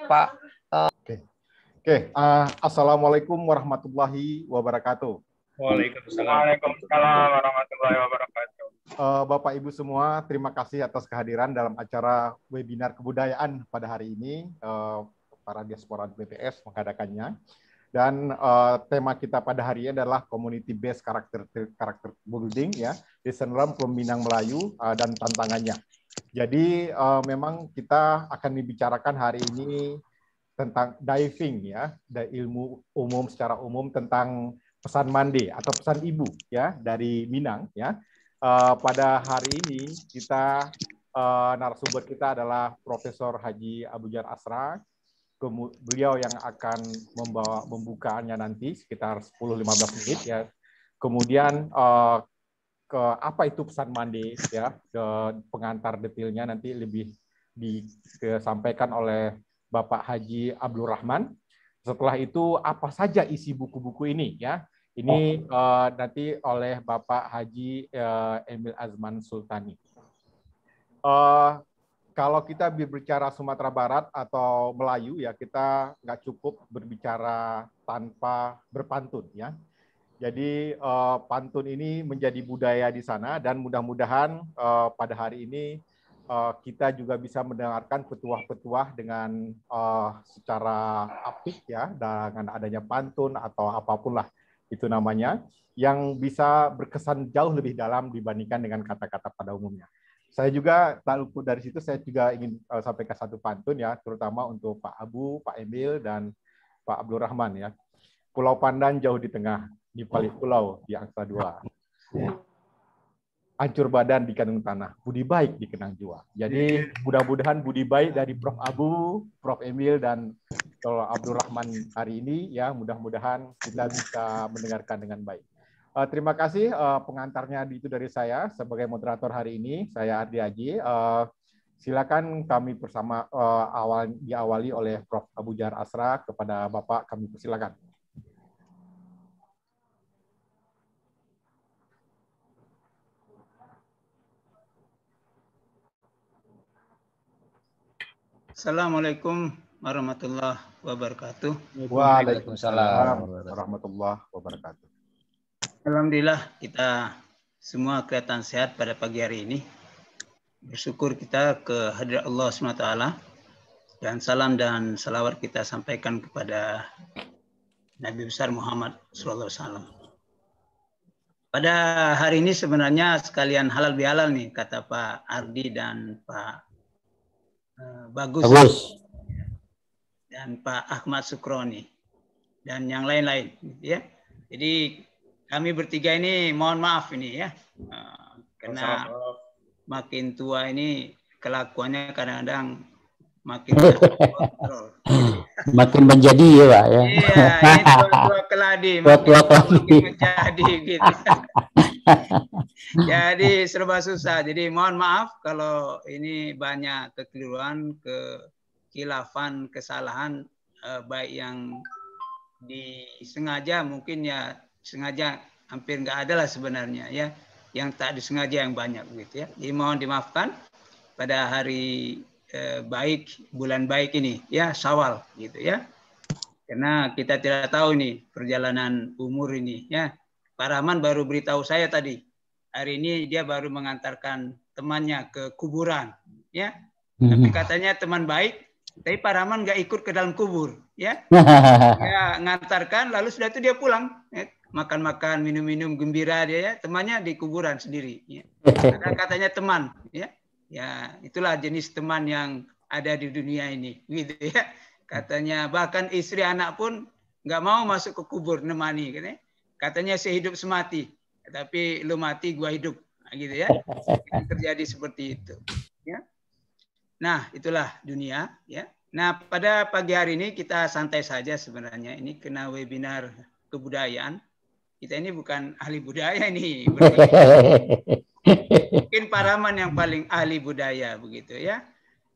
Pak. Assalamualaikum warahmatullahi wabarakatuh. Waalaikumsalam warahmatullahi wabarakatuh. Bapak Ibu semua, terima kasih atas kehadiran dalam acara webinar kebudayaan pada hari ini. Para diaspora BPS mengadakannya. Dan tema kita pada hari ini adalah community based character building, ya, lesson learned from Minang Melayu dan tantangannya. Jadi memang kita akan dibicarakan hari ini tentang diving, ya, ilmu umum secara umum tentang pesan mande atau pesan ibu, ya, dari Minang, ya. Pada hari ini kita narasumber kita adalah Profesor Haji Abujar Asra. Beliau yang akan membukaannya nanti sekitar 10-15 menit, ya. Kemudian ke apa itu pesan mande, ya, ke pengantar detailnya nanti lebih disampaikan oleh Bapak Haji Abdul Rahman. Setelah itu apa saja isi buku-buku ini, ya. Ini nanti oleh Bapak Haji Emil Azman Sultani. Kalau kita berbicara Sumatera Barat atau Melayu, ya, kita nggak cukup berbicara tanpa berpantun, ya. Jadi pantun ini menjadi budaya di sana dan mudah-mudahan pada hari ini kita juga bisa mendengarkan petuah-petuah dengan secara apik, ya, dengan adanya pantun atau apapun lah itu namanya, yang bisa berkesan jauh lebih dalam dibandingkan dengan kata-kata pada umumnya. Saya juga tak luput dari situ, saya juga ingin sampaikan satu pantun, ya, terutama untuk Pak Abu, Pak Emil, dan Pak Abdul Rahman, ya. Pulau Pandan jauh di tengah, di balik pulau di angsa dua. Hancur badan di kandung tanah, budi baik dikenang jua. Jadi mudah-mudahan budi baik dari Prof. Abu, Prof. Emil, dan Dr. Abdul Rahman hari ini, ya, mudah-mudahan kita bisa mendengarkan dengan baik. Terima kasih pengantarnya itu dari saya sebagai moderator hari ini. Saya Ardi Haji. Silakan kami bersama diawali oleh Prof. Abujar Asra. Kepada Bapak kami persilakan. Assalamualaikum warahmatullahi wabarakatuh. Waalaikumsalam warahmatullahi wabarakatuh. Alhamdulillah kita semua kelihatan sehat pada pagi hari ini. Bersyukur kita kehadirat Allah SWT, dan salam dan salawat kita sampaikan kepada Nabi besar Muhammad SAW. Pada hari ini sebenarnya sekalian halal bihalal nih, kata Pak Ardi dan Pak Bagus dan Pak Ahmad Sukroni dan yang lain-lain, ya. Jadi kami bertiga ini mohon maaf ini, ya, karena makin tua ini kelakuannya kadang-kadang makin kontrol. Makin menjadi, ya, Pak, ya. Iya, ini tua keladi, makin menjadi gitu. Jadi serba susah. Jadi mohon maaf kalau ini banyak kekeliruan, kekhilafan, kesalahan, baik yang disengaja mungkin, ya, sengaja hampir nggak ada lah sebenarnya, ya. Yang tak disengaja yang banyak gitu, ya. Jadi mohon dimaafkan pada hari baik, bulan baik ini, ya, Syawal gitu, ya. Karena kita tidak tahu nih perjalanan umur ini, ya. Pak Rahman baru beritahu saya tadi. Hari ini dia baru mengantarkan temannya ke kuburan, ya. Tapi katanya teman baik, tapi Pak Rahman nggak ikut ke dalam kubur, ya. Dia ngantarkan, lalu sudah itu dia pulang, ya. Makan-makan, minum-minum gembira dia, ya. Temannya di kuburan sendiri, ya. Katanya teman, ya. Ya, itulah jenis teman yang ada di dunia ini, gitu, ya. Katanya bahkan istri anak pun nggak mau masuk ke kubur nemani, katanya sehidup semati, tapi lu mati gua hidup, nah, gitu, ya. Yang terjadi seperti itu, ya. Nah, itulah dunia, ya. Nah, pada pagi hari ini kita santai saja sebenarnya. Ini kena webinar kebudayaan. Kita ini bukan ahli budaya ini. Mungkin Pak Rahman yang paling ahli budaya begitu, ya.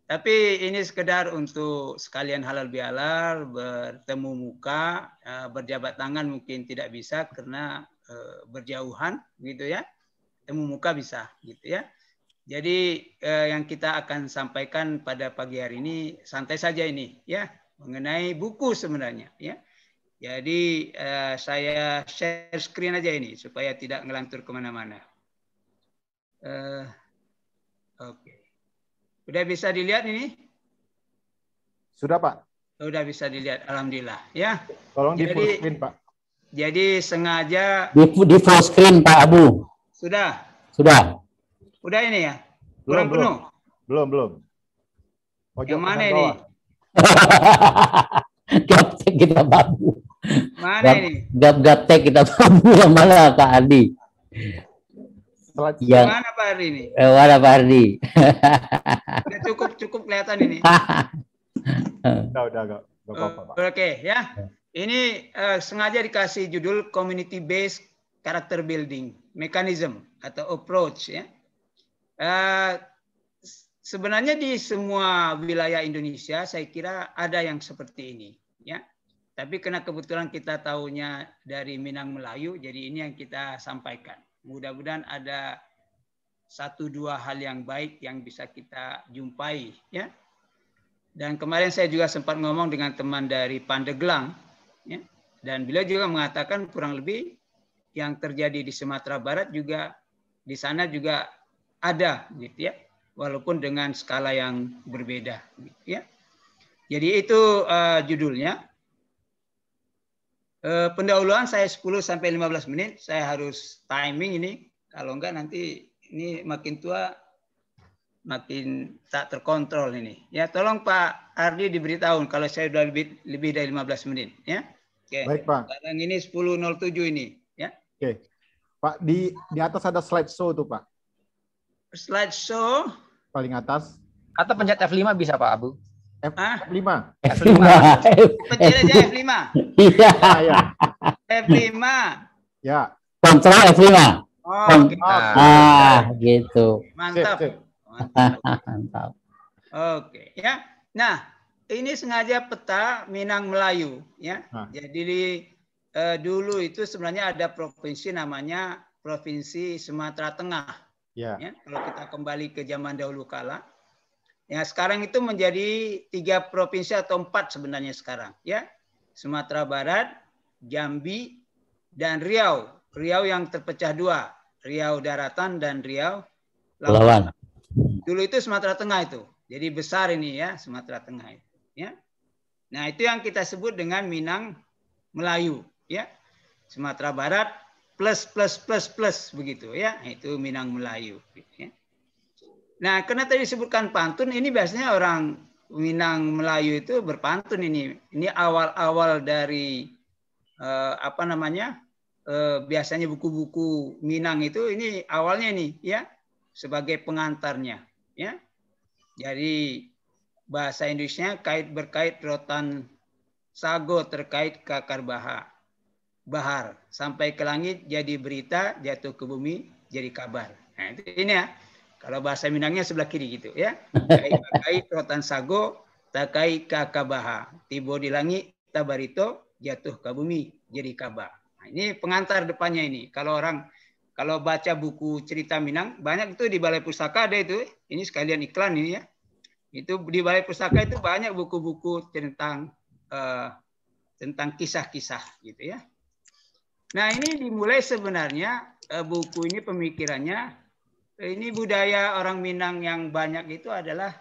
Tapi ini sekedar untuk sekalian halal bihalal, bertemu muka, berjabat tangan mungkin tidak bisa karena berjauhan, gitu, ya. Temu muka bisa, gitu, ya. Jadi yang kita akan sampaikan pada pagi hari ini santai saja ini ya, mengenai buku sebenarnya ya. Jadi saya share screen aja ini supaya tidak ngelantur kemana-mana. Oke. Udah bisa dilihat ini? Sudah, Pak. Udah bisa dilihat, alhamdulillah ya. Tolong di full screen, Pak. Jadi sengaja Di full screen Pak Abu. sudah. Sudah. Udah ini ya? Kurang penuh? Belum. Pojok Yang mana kanan ini? bawah. Gaptek kita babu. Mana ini? Gaptek kita babu yang mana Kak Ardi? Slide Mana Pak Ardi ini? Mana Pak Ardi? Udah cukup kelihatan ini. udah enggak apa-apa, Pak. Oke ya. Ini sengaja dikasih judul Community Based Character Building Mechanism atau Approach ya. Sebenarnya di semua wilayah Indonesia saya kira ada yang seperti ini ya. Tapi karena kebetulan kita tahunya dari Minang Melayu, jadi ini yang kita sampaikan. Mudah-mudahan ada 1-2 hal yang baik yang bisa kita jumpai ya. Dan kemarin saya juga sempat ngomong dengan teman dari Pandeglang ya. Dan beliau juga mengatakan kurang lebih yang terjadi di Sumatera Barat juga di sana juga ada gitu ya. Walaupun dengan skala yang berbeda gitu ya. Jadi itu judulnya. Pendahuluan saya 10 sampai 15 menit. Saya harus timing ini. Kalau enggak nanti ini makin tua makin tak terkontrol ini. Ya, tolong Pak Ardi diberitahu kalau saya sudah lebih dari 15 menit ya. Oke. Baik, Pak. Sekarang ini 10.07 ini ya. Oke. Pak, di atas ada slideshow tuh, Pak. Slideshow Paling atas. Atau pencet F5 bisa Pak Abu? F5. F5. Pencet aja F5. Iya. Ya. F5. Ya. Kontrol F5. Oh, oke. Gitu. Mantap. Sip. Mantap. Oke, ya. Nah, ini sengaja peta Minang Melayu, ya. Nah. Jadi dulu itu sebenarnya ada provinsi namanya Provinsi Sumatera Tengah. Ya. Ya, kalau kita kembali ke zaman dahulu kala, ya sekarang itu menjadi 3 provinsi atau 4 sebenarnya sekarang, ya. Sumatera Barat, Jambi, dan Riau. Riau yang terpecah 2, Riau Daratan dan Riau Lautan. Dulu itu Sumatera Tengah itu. Jadi besar ini ya, Sumatera Tengah itu, ya. Nah, itu yang kita sebut dengan Minang Melayu, ya. Sumatera Barat plus begitu ya. Itu Minang Melayu, ya. Nah, karena tadi disebutkan pantun, ini biasanya orang Minang Melayu itu berpantun ini. Ini awal-awal dari biasanya buku-buku Minang itu ini awalnya nih ya, sebagai pengantarnya, ya. Jadi bahasa Indonesia berkait rotan sago terkait kakar bahar sampai ke langit jadi berita, jatuh ke bumi jadi kabar. Nah, itu ini ya. Kalau bahasa Minangnya sebelah kiri gitu ya. Kait rotan sago takai kakar bahar, tibo di langit tabarito, jatuh ke bumi jadi kabar. Nah, ini pengantar depannya ini. Kalau baca buku cerita Minang, banyak itu di Balai Pustaka ada itu. Ini sekalian iklan ini ya. Itu di Balai Pustaka itu banyak buku-buku tentang kisah-kisah gitu ya. Nah, ini dimulai sebenarnya buku ini pemikirannya, ini budaya orang Minang yang banyak itu adalah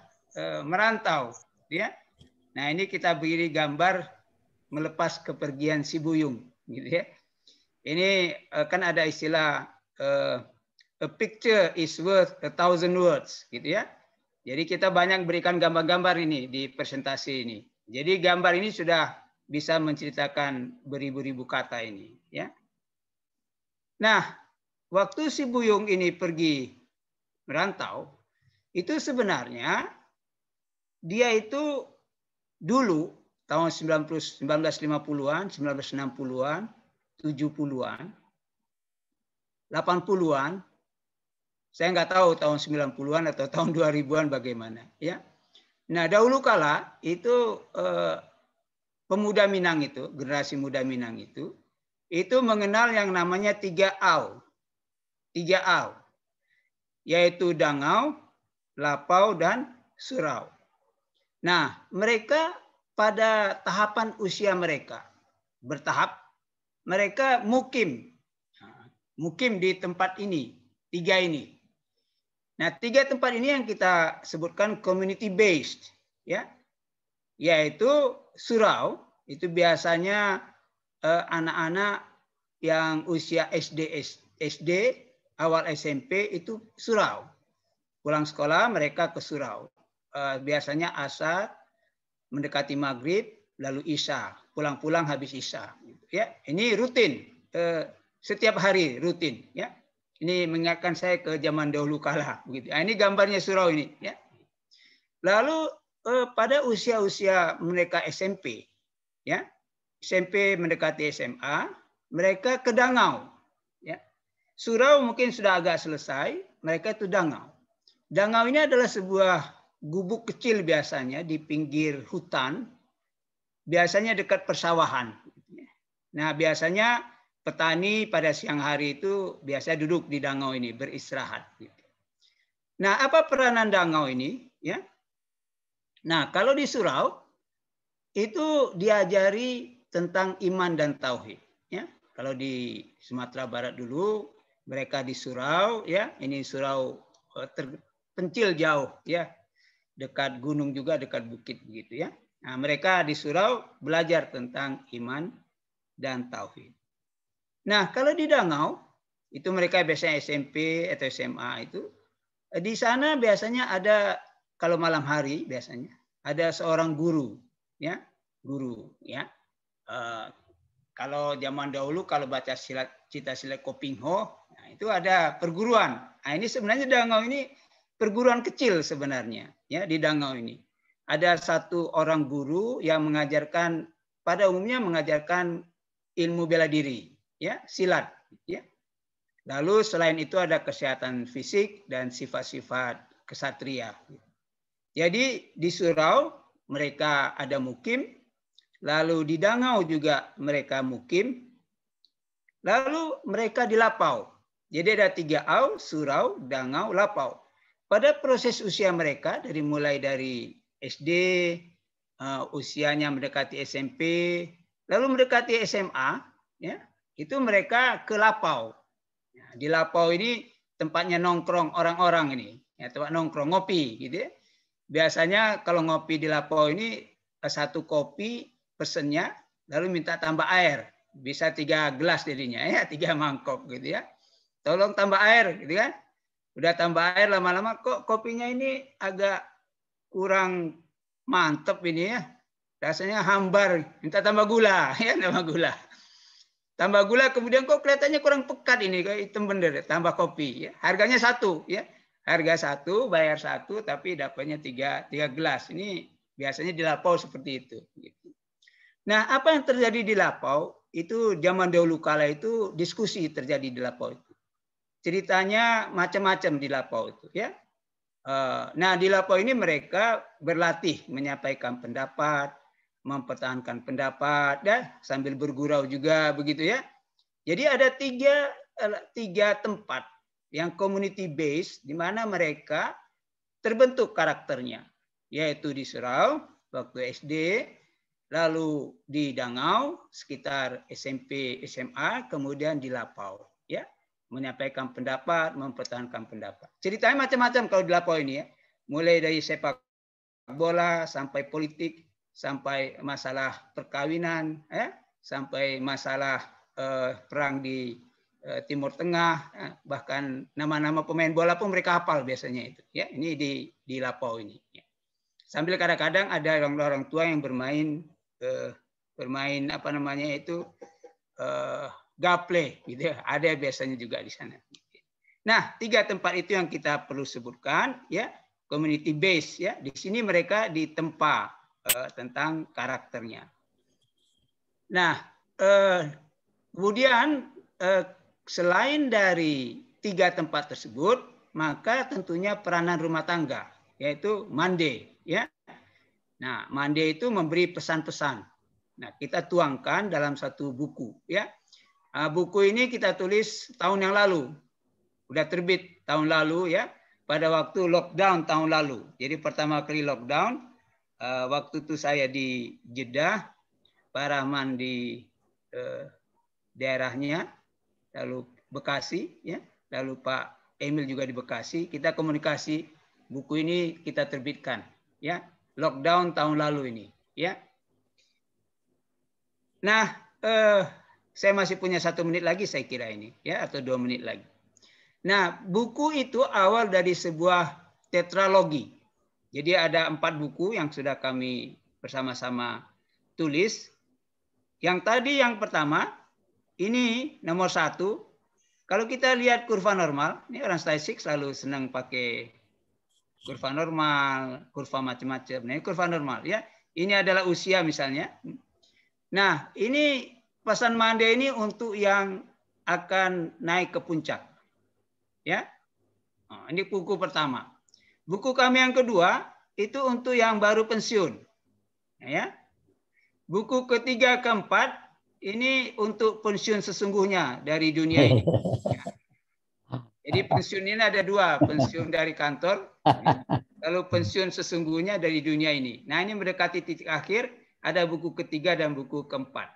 merantau, ya. Nah, ini kita beri gambar melepas kepergian si Buyung, gitu ya. Ini kan ada istilah a picture is worth 1,000 words, gitu ya. Jadi kita banyak berikan gambar-gambar ini di presentasi ini. Jadi gambar ini sudah bisa menceritakan beribu-ribu kata ini, ya. Nah, waktu si Buyung ini pergi merantau, itu sebenarnya dia itu dulu tahun 1950-an, 1960-an, 70-an, 80-an, saya nggak tahu tahun 90-an atau tahun 2000-an bagaimana, ya. Nah, dahulu kala itu pemuda Minang itu, generasi muda Minang itu mengenal yang namanya 3 AU. 3 AU. yaitu dangau, lapau, dan surau. Nah, mereka pada tahapan usia mereka bertahap, mereka mukim di tempat ini, 3 ini. Nah, 3 tempat ini yang kita sebutkan community based, ya, yaitu surau itu biasanya anak-anak yang usia SD, awal SMP itu surau. Pulang sekolah mereka ke surau. Biasanya asar, mendekati maghrib, lalu isya. Pulang-pulang habis isya. Ya, ini rutin. Setiap hari rutin. Ya, ini mengingatkan saya ke zaman dahulu kala. Begitu. Nah, ini gambarnya surau ini. Ya. Lalu pada usia-usia mereka SMP, ya, SMP mendekati SMA, mereka ke dangau. Ya. Surau mungkin sudah agak selesai, mereka itu dangau. Dangau ini adalah sebuah gubuk kecil biasanya di pinggir hutan, biasanya dekat persawahan. Nah, biasanya petani pada siang hari itu biasa duduk di dangau ini beristirahat. Nah, apa peranan dangau ini? Ya. Nah, kalau di surau itu diajari tentang iman dan tauhid. Ya. Kalau di Sumatera Barat dulu mereka di surau, ya, ini surau terpencil jauh, ya. Dekat gunung juga, dekat bukit begitu ya. Nah, mereka di surau belajar tentang iman dan tauhid. Nah, kalau di dangau itu mereka biasanya SMP atau SMA itu di sana biasanya ada, kalau malam hari biasanya ada seorang guru, ya, guru, ya. Kalau zaman dahulu kalau baca Cita Silat Kopingho, nah, itu ada perguruan. Nah, ini sebenarnya dangau ini perguruan kecil sebenarnya, ya, di dangau ini. Ada satu orang guru yang mengajarkan, pada umumnya mengajarkan ilmu bela diri, ya, silat, ya. Lalu selain itu ada kesehatan fisik dan sifat-sifat kesatria. Jadi di surau mereka ada mukim, lalu di dangau juga mereka mukim, lalu mereka di lapau. Jadi ada 3 au, surau, dangau, lapau. Pada proses usia mereka mulai dari SD, usianya mendekati SMP, lalu mendekati SMA, ya, itu mereka ke lapau. Ya, di lapau ini tempatnya nongkrong orang-orang ini, ya, tempat nongkrong ngopi, gitu ya. Biasanya kalau ngopi di lapau ini 1 kopi pesennya, lalu minta tambah air, bisa 3 gelas jadinya, ya, 3 mangkok, gitu ya. Tolong tambah air, gitu kan. Udah tambah air, lama-lama kok kopinya ini agak kurang mantep ini ya. Rasanya hambar, minta tambah gula, ya, tambah gula. Tambah gula, kemudian kok kelihatannya kurang pekat ini, kayak hitam bener, tambah kopi. Ya. Harganya 1, ya. Harga 1, bayar 1, tapi dapatnya 3 gelas. Ini biasanya di lapau seperti itu. Nah, apa yang terjadi di lapau, itu zaman dahulu kala itu diskusi terjadi di lapau itu. Ceritanya macam-macam di lapau itu, ya. Nah, di lapau ini mereka berlatih menyampaikan pendapat, mempertahankan pendapat, ya, sambil bergurau juga begitu ya. Jadi ada 3 tempat yang community based di mana mereka terbentuk karakternya, yaitu di surau waktu SD, lalu di dangau sekitar SMP, SMA, kemudian di lapau, ya. Menyampaikan pendapat, mempertahankan pendapat. Ceritanya macam-macam kalau di lapau ini ya. Mulai dari sepak bola sampai politik, sampai masalah perkawinan, ya, sampai masalah perang di Timur Tengah, bahkan nama-nama pemain bola pun mereka hafal biasanya itu. Ya, ini di lapau ini. Ya. Sambil kadang-kadang ada orang-orang tua yang bermain apa namanya itu gaple, gitu ya. Ada biasanya juga di sana. Nah, 3 tempat itu yang kita perlu sebutkan, ya, community base, ya. Di sini mereka ditempa tentang karakternya. Nah, kemudian selain dari 3 tempat tersebut, maka tentunya peranan rumah tangga, yaitu mande, ya. Nah, mande itu memberi pesan-pesan. Nah, kita tuangkan dalam satu buku, ya. Buku ini kita tulis tahun yang lalu. Udah terbit tahun lalu ya, pada waktu lockdown tahun lalu. Jadi pertama kali lockdown, waktu itu saya di Jeddah, Pak Rahman di daerahnya, lalu Bekasi, ya, lalu Pak Emil juga di Bekasi. Kita komunikasi, buku ini kita terbitkan, ya, lockdown tahun lalu ini, ya. Nah, saya masih punya 1 menit lagi saya kira ini, ya, atau 2 menit lagi. Nah, buku itu awal dari sebuah tetralogi. Jadi ada 4 buku yang sudah kami bersama-sama tulis. Yang tadi yang pertama, ini nomor 1. Kalau kita lihat kurva normal, ini orang statistik selalu senang pakai kurva normal, kurva macam-macam. Nah, ini kurva normal, ya. Ini adalah usia misalnya. Nah, ini pesan Mande ini untuk yang akan naik ke puncak. Ya, ini buku pertama. Buku kami yang kedua itu untuk yang baru pensiun. Ya, buku ketiga keempat ini untuk pensiun sesungguhnya dari dunia ini. Ya. Jadi pensiun ini ada 2, pensiun dari kantor, ya, lalu pensiun sesungguhnya dari dunia ini. Nah, ini mendekati titik akhir. Ada buku ketiga dan buku keempat.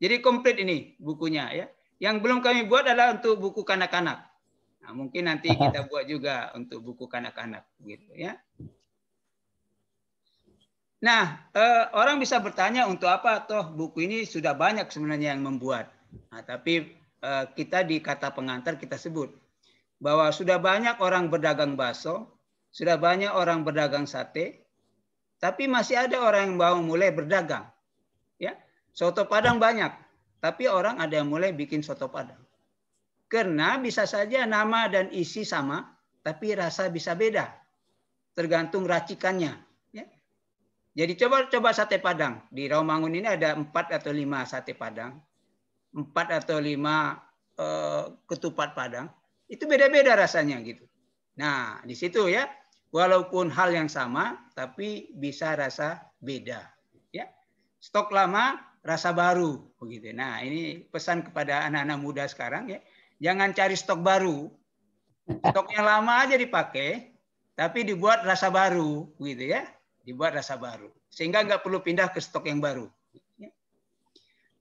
Jadi komplit ini bukunya, ya. Yang belum kami buat adalah untuk buku kanak-kanak. Nah, mungkin nanti kita buat juga untuk buku kanak-kanak, gitu ya. Nah, orang bisa bertanya untuk apa toh buku ini sudah banyak sebenarnya yang membuat. Nah, tapi kita di kata pengantar kita sebut bahwa sudah banyak orang berdagang bakso, sudah banyak orang berdagang sate, tapi masih ada orang yang mau mulai berdagang. Ya, soto Padang banyak, tapi orang ada yang mulai bikin soto Padang. Karena bisa saja nama dan isi sama, tapi rasa bisa beda. Tergantung racikannya. Ya. Jadi coba sate Padang. Di Rawamangun ini ada 4 atau 5 sate Padang. 4 atau 5 ketupat Padang. Itu beda-beda rasanya gitu. Nah, di situ ya, walaupun hal yang sama, tapi bisa rasa beda. Ya. Stok lama, rasa baru. Begitu. Nah, ini pesan kepada anak-anak muda sekarang ya. Jangan cari stok baru. Stok yang lama aja dipakai, tapi dibuat rasa baru, gitu ya. Dibuat rasa baru. Sehingga nggak perlu pindah ke stok yang baru.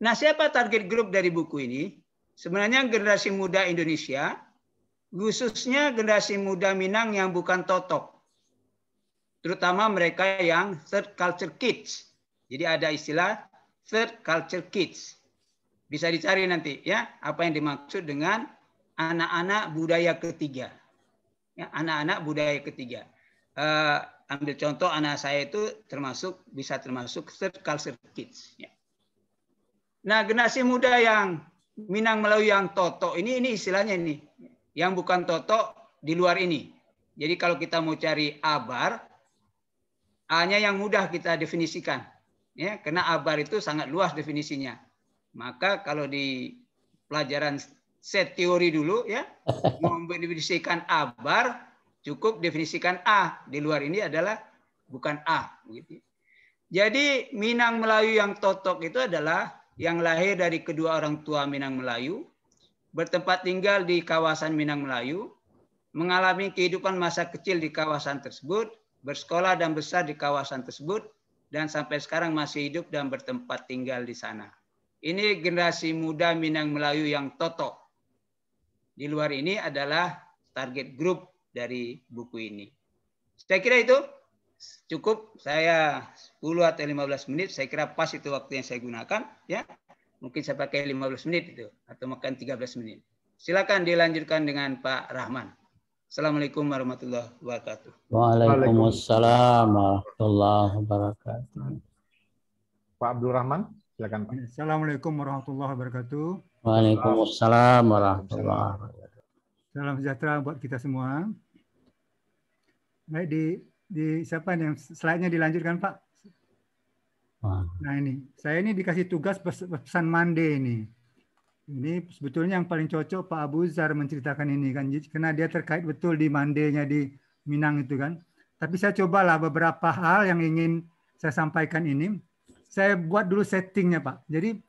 Nah, siapa target grup dari buku ini? Sebenarnya generasi muda Indonesia, khususnya generasi muda Minang yang bukan totok. Terutama mereka yang third culture kids. Jadi ada istilah third culture kids. Bisa dicari nanti ya apa yang dimaksud dengan anak-anak budaya ketiga. Ya, anak-anak budaya ketiga. Ambil contoh anak saya itu bisa termasuk third culture kids. Ya. Nah, generasi muda yang Minang Melayu yang totok ini istilahnya ini. Yang bukan totok di luar ini. Jadi kalau kita mau cari abar, A-nya yang mudah kita definisikan. Ya, karena abar itu sangat luas definisinya. Maka kalau di pelajaran set teori dulu ya, mau mendefinisikan abar, cukup definisikan A. Di luar ini adalah bukan A. Gitu. Jadi Minang Melayu yang totok itu adalah yang lahir dari kedua orang tua Minang Melayu, bertempat tinggal di kawasan Minang Melayu, mengalami kehidupan masa kecil di kawasan tersebut, bersekolah dan besar di kawasan tersebut, dan sampai sekarang masih hidup dan bertempat tinggal di sana. Ini generasi muda Minang Melayu yang totok. Di luar ini adalah target grup dari buku ini. Saya kira itu cukup. Saya 10 atau 15 menit. Saya kira pas itu waktu yang saya gunakan. Ya, mungkin saya pakai 15 menit itu atau makan 13 menit. Silakan dilanjutkan dengan Pak Rahman. Assalamualaikum warahmatullahi wabarakatuh. Waalaikumsalam warahmatullahi wabarakatuh. Pak Abdul Rahman, silakan Pak. Assalamualaikum warahmatullahi wabarakatuh. Waalaikumsalam warahmatullahi wabarakatuh. Salam sejahtera buat kita semua. Baik, di siapa yang slide-nya dilanjutkan Pak? Nah ini, saya ini dikasih tugas pesan Mande ini. Ini sebetulnya yang paling cocok Pak Abu Zar menceritakan ini kan, karena dia terkait betul di Mandenya di Minang itu kan. Tapi saya cobalah beberapa hal yang ingin saya sampaikan ini. Saya buat dulu settingnya Pak. Jadi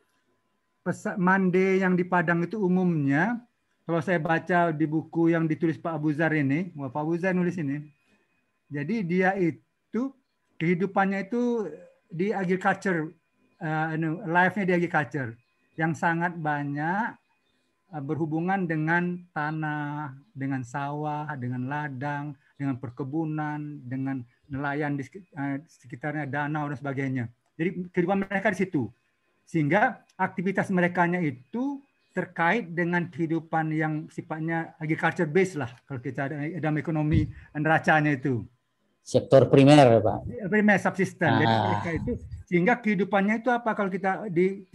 Mande yang di Padang itu umumnya kalau saya baca di buku yang ditulis Pak Abu Zar ini, Pak Abu Zar nulis ini, jadi dia itu kehidupannya itu di agriculture, life-nya di agriculture, yang sangat banyak berhubungan dengan tanah, dengan sawah, dengan ladang, dengan perkebunan, dengan nelayan di sekitarnya, danau dan sebagainya. Jadi kehidupan mereka di situ. Sehingga aktivitas merekanya itu terkait dengan kehidupan yang sifatnya agriculture based lah, kalau kita ada dalam ekonomi neracanya itu. Sektor primer, Pak. Primer subsisten. Jadi mereka itu sehingga kehidupannya itu apa, kalau kita di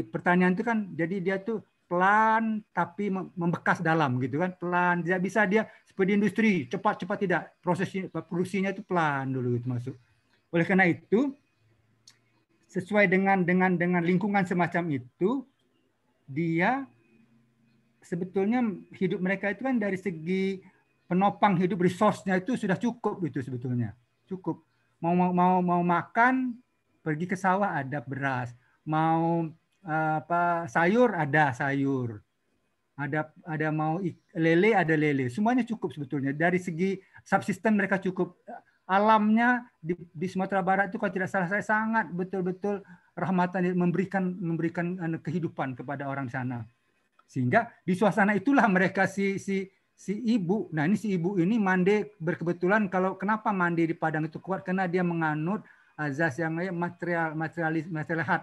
pertanian itu kan, jadi dia tuh pelan tapi membekas dalam gitu kan, pelan, tidak bisa dia seperti industri cepat-cepat, tidak, proses produksinya itu pelan dulu itu masuk. Oleh karena itu sesuai dengan lingkungan semacam itu, dia sebetulnya hidup mereka itu kan dari segi penopang hidup, resource-nya itu sudah cukup itu sebetulnya. Cukup. Mau makan, pergi ke sawah ada beras. Mau sayur ada sayur. Ada mau lele ada lele. Semuanya cukup sebetulnya. Dari segi subsisten mereka cukup. Alamnya di Sumatera Barat itu kalau tidak salah saya sangat betul-betul rahmatan, memberikan kehidupan kepada orang sana. Sehingga di suasana itulah mereka si ibu. Nah, ini si ibu ini mande berkebetulan, kalau kenapa mande di Padang itu kuat, karena dia menganut azas yang material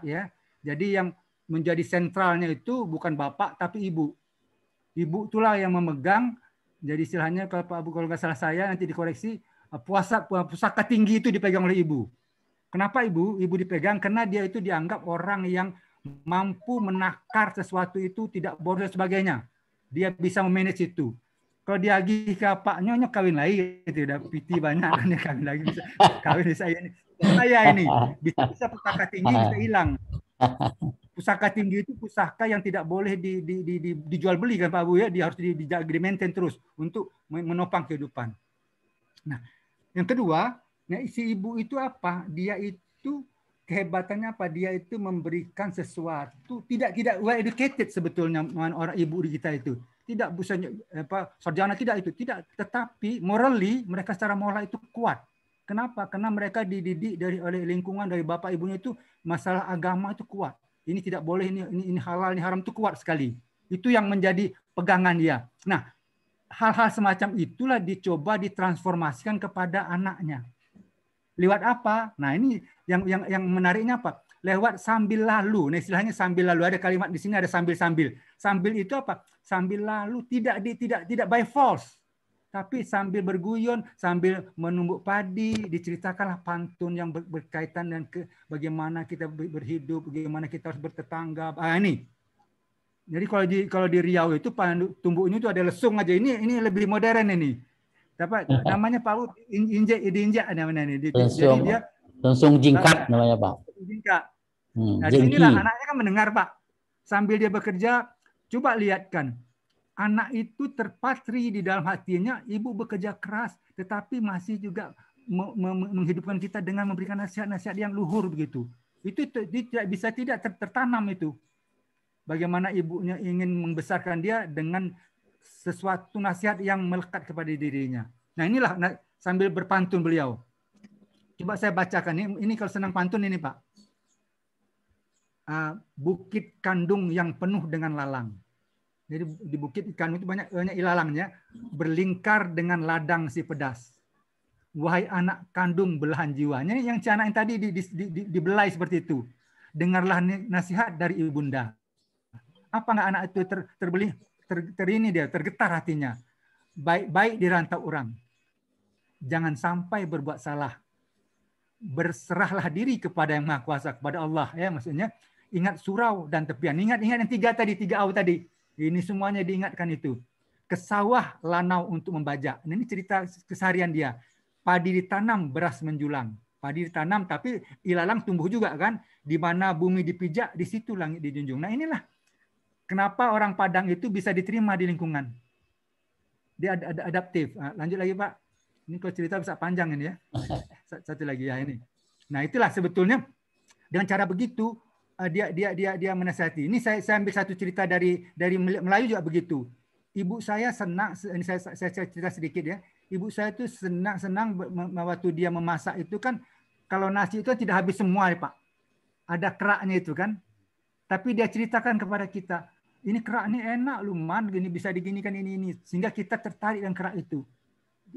ya. Jadi yang menjadi sentralnya itu bukan bapak tapi ibu. Ibu itulah yang memegang. Jadi istilahnya kalau Pak Abu, kalau nggak salah saya nanti dikoreksi, pusaka tinggi itu dipegang oleh ibu. Kenapa ibu? Ibu dipegang karena dia itu dianggap orang yang mampu menakar sesuatu itu, tidak bodoh dan sebagainya. Dia bisa memanage itu. Kalau dia lagi ke Pak Nyonyok kawin lagi, itu udah piti banyak kan, dia kawin lagi bisa kawin saya ini. Saya ini bisa pusaka tinggi bisa hilang. Pusaka tinggi itu pusaka yang tidak boleh dijual beli kan Pak Bu ya, dia harus di-maintain terus untuk menopang kehidupan. Nah, yang kedua, si ibu itu apa? Dia itu kehebatannya apa? Dia itu memberikan sesuatu, tidak well educated sebetulnya orang ibu di kita itu. Tidak bisa sarjana, tidak itu, tidak. Tetapi morally mereka secara moral itu kuat. Kenapa? Karena mereka dididik oleh lingkungan, dari bapak ibunya itu masalah agama itu kuat. Ini tidak boleh, ini halal, ini haram itu kuat sekali. Itu yang menjadi pegangan dia. Nah, hal-hal semacam itulah dicoba ditransformasikan kepada anaknya. Lewat apa? Nah, ini yang menariknya apa? Lewat sambil lalu. Nah, istilahnya sambil lalu. Ada kalimat di sini ada sambil-sambil. Sambil itu apa? Sambil lalu tidak by force. Tapi sambil berguyon, sambil menumbuk padi, diceritakanlah pantun yang berkaitan dengan bagaimana kita berhidup, bagaimana kita harus bertetangga. Ini. Jadi kalau di Riau itu tumbuknya itu ada lesung aja. Ini lebih modern ini. Namanya Pak diinjak namanya ini. Jadi dia lesung jingkat namanya Pak. Jingkat. Nah, inilah anaknya kan mendengar Pak. Sambil dia bekerja, coba lihatkan. Anak itu terpatri di dalam hatinya, ibu bekerja keras, tetapi masih juga menghidupkan kita dengan memberikan nasihat-nasihat yang luhur begitu. Itu tidak bisa tidak tertanam itu. Bagaimana ibunya ingin membesarkan dia dengan sesuatu nasihat yang melekat kepada dirinya. Nah, inilah sambil berpantun beliau. Coba saya bacakan. Ini kalau senang pantun ini Pak. Bukit kandung yang penuh dengan lalang. Jadi di bukit ikan itu banyak ilalangnya, berlingkar dengan ladang si pedas. Wahai anak kandung belahan jiwanya, yang si anak yang tadi dibelai seperti itu. Dengarlah nasihat dari ibunda. Apa nggak anak itu tergetar hatinya. Baik di rantau orang. Jangan sampai berbuat salah. Berserahlah diri kepada yang Maha Kuasa, kepada Allah. Ya, maksudnya ingat surau dan tepian. Ingat yang tiga au tadi. Ini semuanya diingatkan itu. Ke sawah lanau untuk membajak. Ini cerita keseharian dia. Padi ditanam, beras menjulang. Padi ditanam, tapi ilalang tumbuh juga kan. Di mana bumi dipijak, di situ langit dijunjung. Nah, inilah kenapa orang Padang itu bisa diterima di lingkungan. Dia adaptif. Lanjut lagi Pak. Ini kalau cerita bisa panjang ini ya. Satu lagi ya ini. Nah, itulah sebetulnya dengan cara begitu dia menasihati. Ini saya ambil satu cerita dari Melayu juga begitu. Ibu saya senang, ini saya cerita sedikit ya. Ibu saya itu senang waktu dia memasak itu kan, kalau nasi itu tidak habis semua ya Pak. Ada keraknya itu kan. Tapi dia ceritakan kepada kita, ini kerak ini enak lu man, gini bisa diginikan ini. Sehingga kita tertarik dengan kerak itu.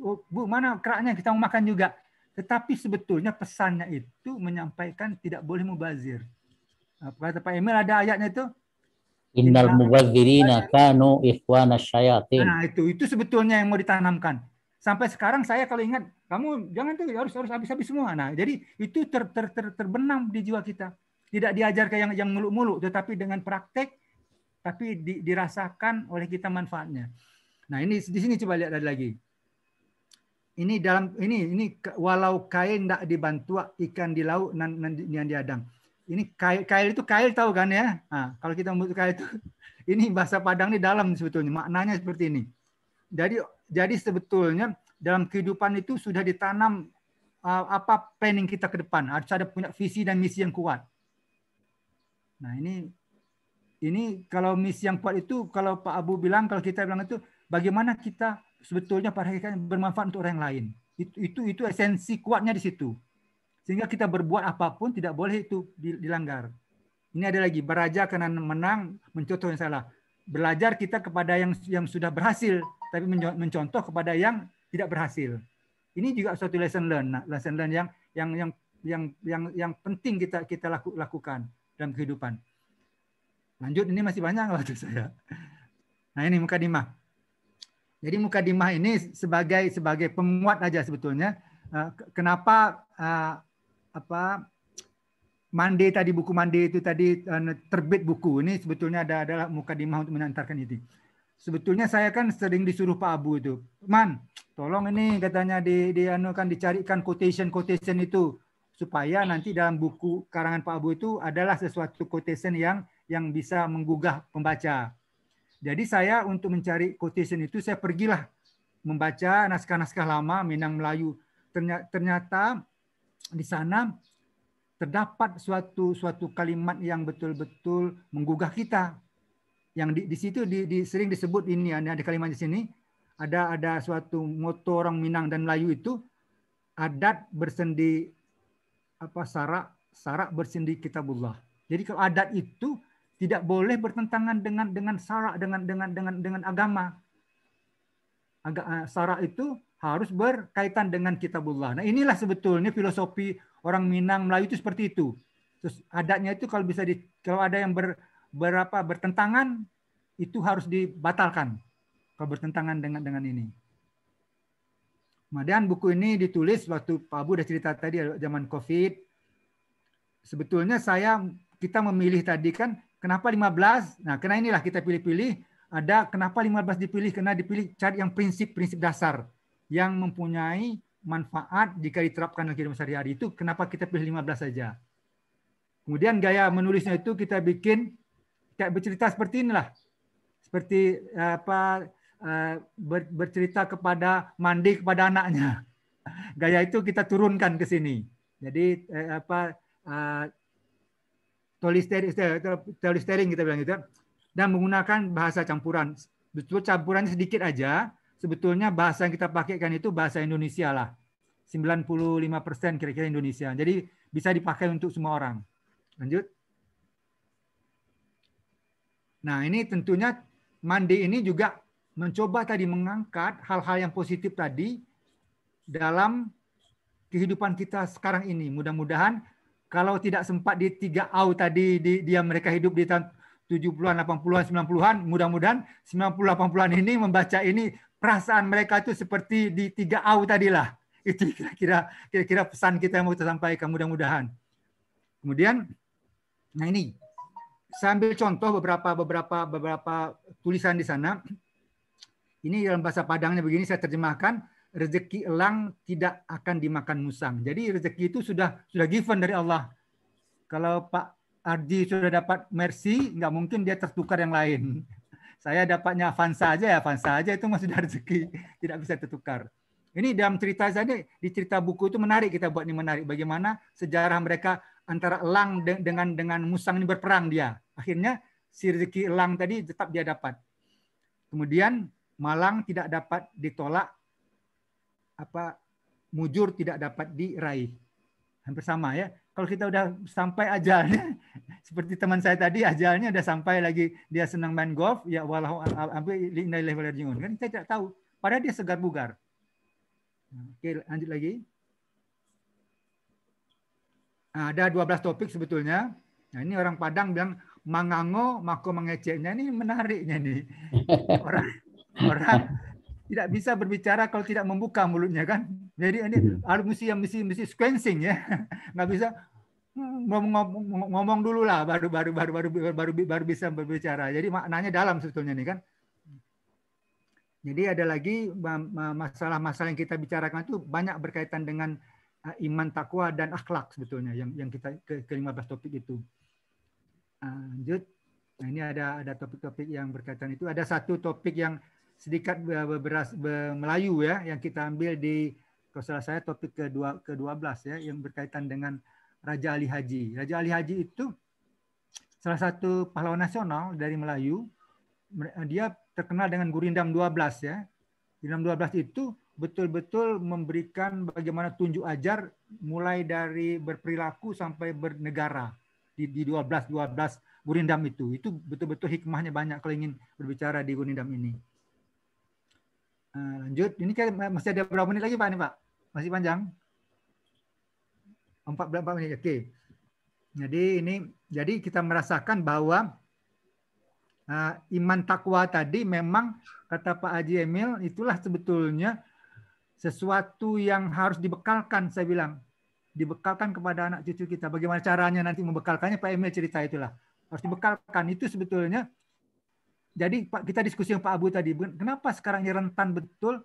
Oh, Bu, mana keraknya? Kita mau makan juga. Tetapi sebetulnya pesannya itu menyampaikan tidak boleh mubazir. Kata Pak Emil ada ayatnya itu. Innal mubadzirina kanu ikhwana syayatin. Nah, itu sebetulnya yang mau ditanamkan. Sampai sekarang saya kalau ingat, kamu jangan tuh harus habis-habis semua. Nah, jadi itu terbenam di jiwa kita. Tidak diajarkan yang muluk-muluk, tetapi dengan praktek, tapi dirasakan oleh kita manfaatnya. Nah, ini di sini coba lihat lagi. Ini walau kail tidak dibantu ikan di laut yang diadang. Ini kail itu kail tahu kan ya? Nah, kalau kita membutuhkan kail itu, ini bahasa Padang ini dalam sebetulnya maknanya seperti ini. Jadi sebetulnya dalam kehidupan itu sudah ditanam apa planning kita ke depan. Harus ada punya visi dan misi yang kuat. Nah ini kalau misi yang kuat itu, kalau Pak Abu bilang, kalau kita bilang itu, bagaimana kita sebetulnya pada hakikatnya bermanfaat untuk orang lain. Itu esensi kuatnya di situ. Sehingga kita berbuat apapun tidak boleh itu dilanggar. Ini ada lagi, beraja karena menang, mencontoh yang salah. Belajar kita kepada yang sudah berhasil, tapi mencontoh kepada yang tidak berhasil. Ini juga suatu lesson learn yang penting kita lakukan dalam kehidupan. Lanjut, ini masih banyak waktu saya. Nah, ini mukadimah. Jadi mukadimah ini sebagai penguat aja sebetulnya. Kenapa Mande tadi, buku Mande itu tadi terbit buku ini sebetulnya adalah mukadimah untuk mengantarkan itu. Sebetulnya saya kan sering disuruh Pak Abu itu, Man, tolong ini katanya dicarikan quotation itu supaya nanti dalam buku karangan Pak Abu itu adalah sesuatu quotation yang bisa menggugah pembaca. Jadi saya untuk mencari quotation itu saya pergilah membaca naskah-naskah lama Minang Melayu. Ternyata di sana terdapat suatu kalimat yang betul-betul menggugah kita. Yang di situ sering disebut ini, ada kalimat di sini, ada suatu moto orang Minang dan Melayu itu, adat bersendi sarak bersendi kitabullah. Jadi kalau adat itu tidak boleh bertentangan dengan sarak, dengan agama. Sarak itu harus berkaitan dengan kitabullah. Nah, inilah sebetulnya filosofi orang Minang Melayu itu seperti itu. Terus adatnya itu kalau ada yang bertentangan itu harus dibatalkan kalau bertentangan dengan ini. Kemudian buku ini ditulis waktu Pak Abu udah cerita tadi zaman Covid. Sebetulnya kita memilih tadi kan kenapa 15? Nah, karena inilah kita pilih-pilih. Ada kenapa 15 dipilih? Karena dipilih cari yang prinsip-prinsip dasar yang mempunyai manfaat jika diterapkan dalam kehidupan sehari-hari. Itu kenapa kita pilih 15 saja. Kemudian gaya menulisnya itu kita bikin kayak bercerita seperti inilah. Seperti bercerita kepada Mandi kepada anaknya. Gaya itu kita turunkan ke sini. Jadi storytelling kita bilang gitu. Dan menggunakan bahasa campuran. Betul campurannya sedikit aja. Sebetulnya bahasa yang kita pakaikan itu bahasa Indonesia lah. 95% kira-kira Indonesia. Jadi bisa dipakai untuk semua orang. Lanjut. Nah, ini tentunya Mandi ini juga mencoba tadi mengangkat hal-hal yang positif tadi dalam kehidupan kita sekarang ini. Mudah-mudahan kalau tidak sempat di 3 AU tadi mereka hidup di tahun 70-an, 80-an, 90-an, mudah-mudahan 90-80-an ini membaca ini perasaan mereka itu seperti di 3 AU tadilah. Itu kira-kira pesan kita yang mau kita sampaikan mudah-mudahan. Kemudian, nah ini saya ambil contoh beberapa tulisan di sana. Ini dalam bahasa Padangnya begini saya terjemahkan, rezeki elang tidak akan dimakan musang. Jadi rezeki itu sudah given dari Allah. Kalau Pak Ardi sudah dapat mercy, nggak mungkin dia tertukar yang lain. Saya dapatnya Avanza aja itu masih dari rezeki, tidak bisa tertukar. Ini dalam cerita saja, di cerita buku itu menarik, kita buat ini menarik. Bagaimana sejarah mereka antara elang dengan musang ini berperang dia. Akhirnya si rezeki elang tadi tetap dia dapat. Kemudian malang tidak dapat ditolak, mujur tidak dapat diraih. Hampir sama ya. Kalau kita udah sampai ajalnya, seperti teman saya tadi, ajalnya udah sampai lagi, dia senang main golf, ya walau kan kita tidak tahu. Padahal dia segar bugar. Oke, lanjut lagi. Nah, ada 12 topik sebetulnya. Nah, ini orang Padang bilang mangango mako mengeceknya, ini menariknya nih. Orang tidak bisa berbicara kalau tidak membuka mulutnya kan. Jadi ini mesti sequencing ya. Nggak bisa ngomong dulu lah baru bisa berbicara. Jadi maknanya dalam sebetulnya nih kan. Jadi ada lagi masalah-masalah yang kita bicarakan itu banyak berkaitan dengan iman, takwa dan akhlak sebetulnya yang kita ke-15 topik itu. Lanjut. Nah, ini ada topik-topik yang berkaitan itu. Ada satu topik yang sedikit Melayu ya yang kita ambil di, kalau salah saya, topik ke-12 ya, yang berkaitan dengan Raja Ali Haji. Raja Ali Haji itu salah satu pahlawan nasional dari Melayu. Dia terkenal dengan Gurindam 12 ya. Gurindam 12 itu betul-betul memberikan bagaimana tunjuk ajar mulai dari berperilaku sampai bernegara di 12 Gurindam itu. Itu betul-betul hikmahnya banyak kalau ingin berbicara di Gurindam ini. Lanjut, ini kan masih ada berapa menit lagi Pak? Ini Pak, masih panjang? 4 menit, oke. Jadi kita merasakan bahwa iman takwa tadi memang kata Pak Haji Emil itulah sebetulnya sesuatu yang harus dibekalkan, saya bilang. Dibekalkan kepada anak cucu kita. Bagaimana caranya nanti membekalkannya, Pak Emil cerita itulah. Harus dibekalkan, itu sebetulnya. Jadi kita diskusi dengan Pak Abu tadi, kenapa sekarang ini rentan betul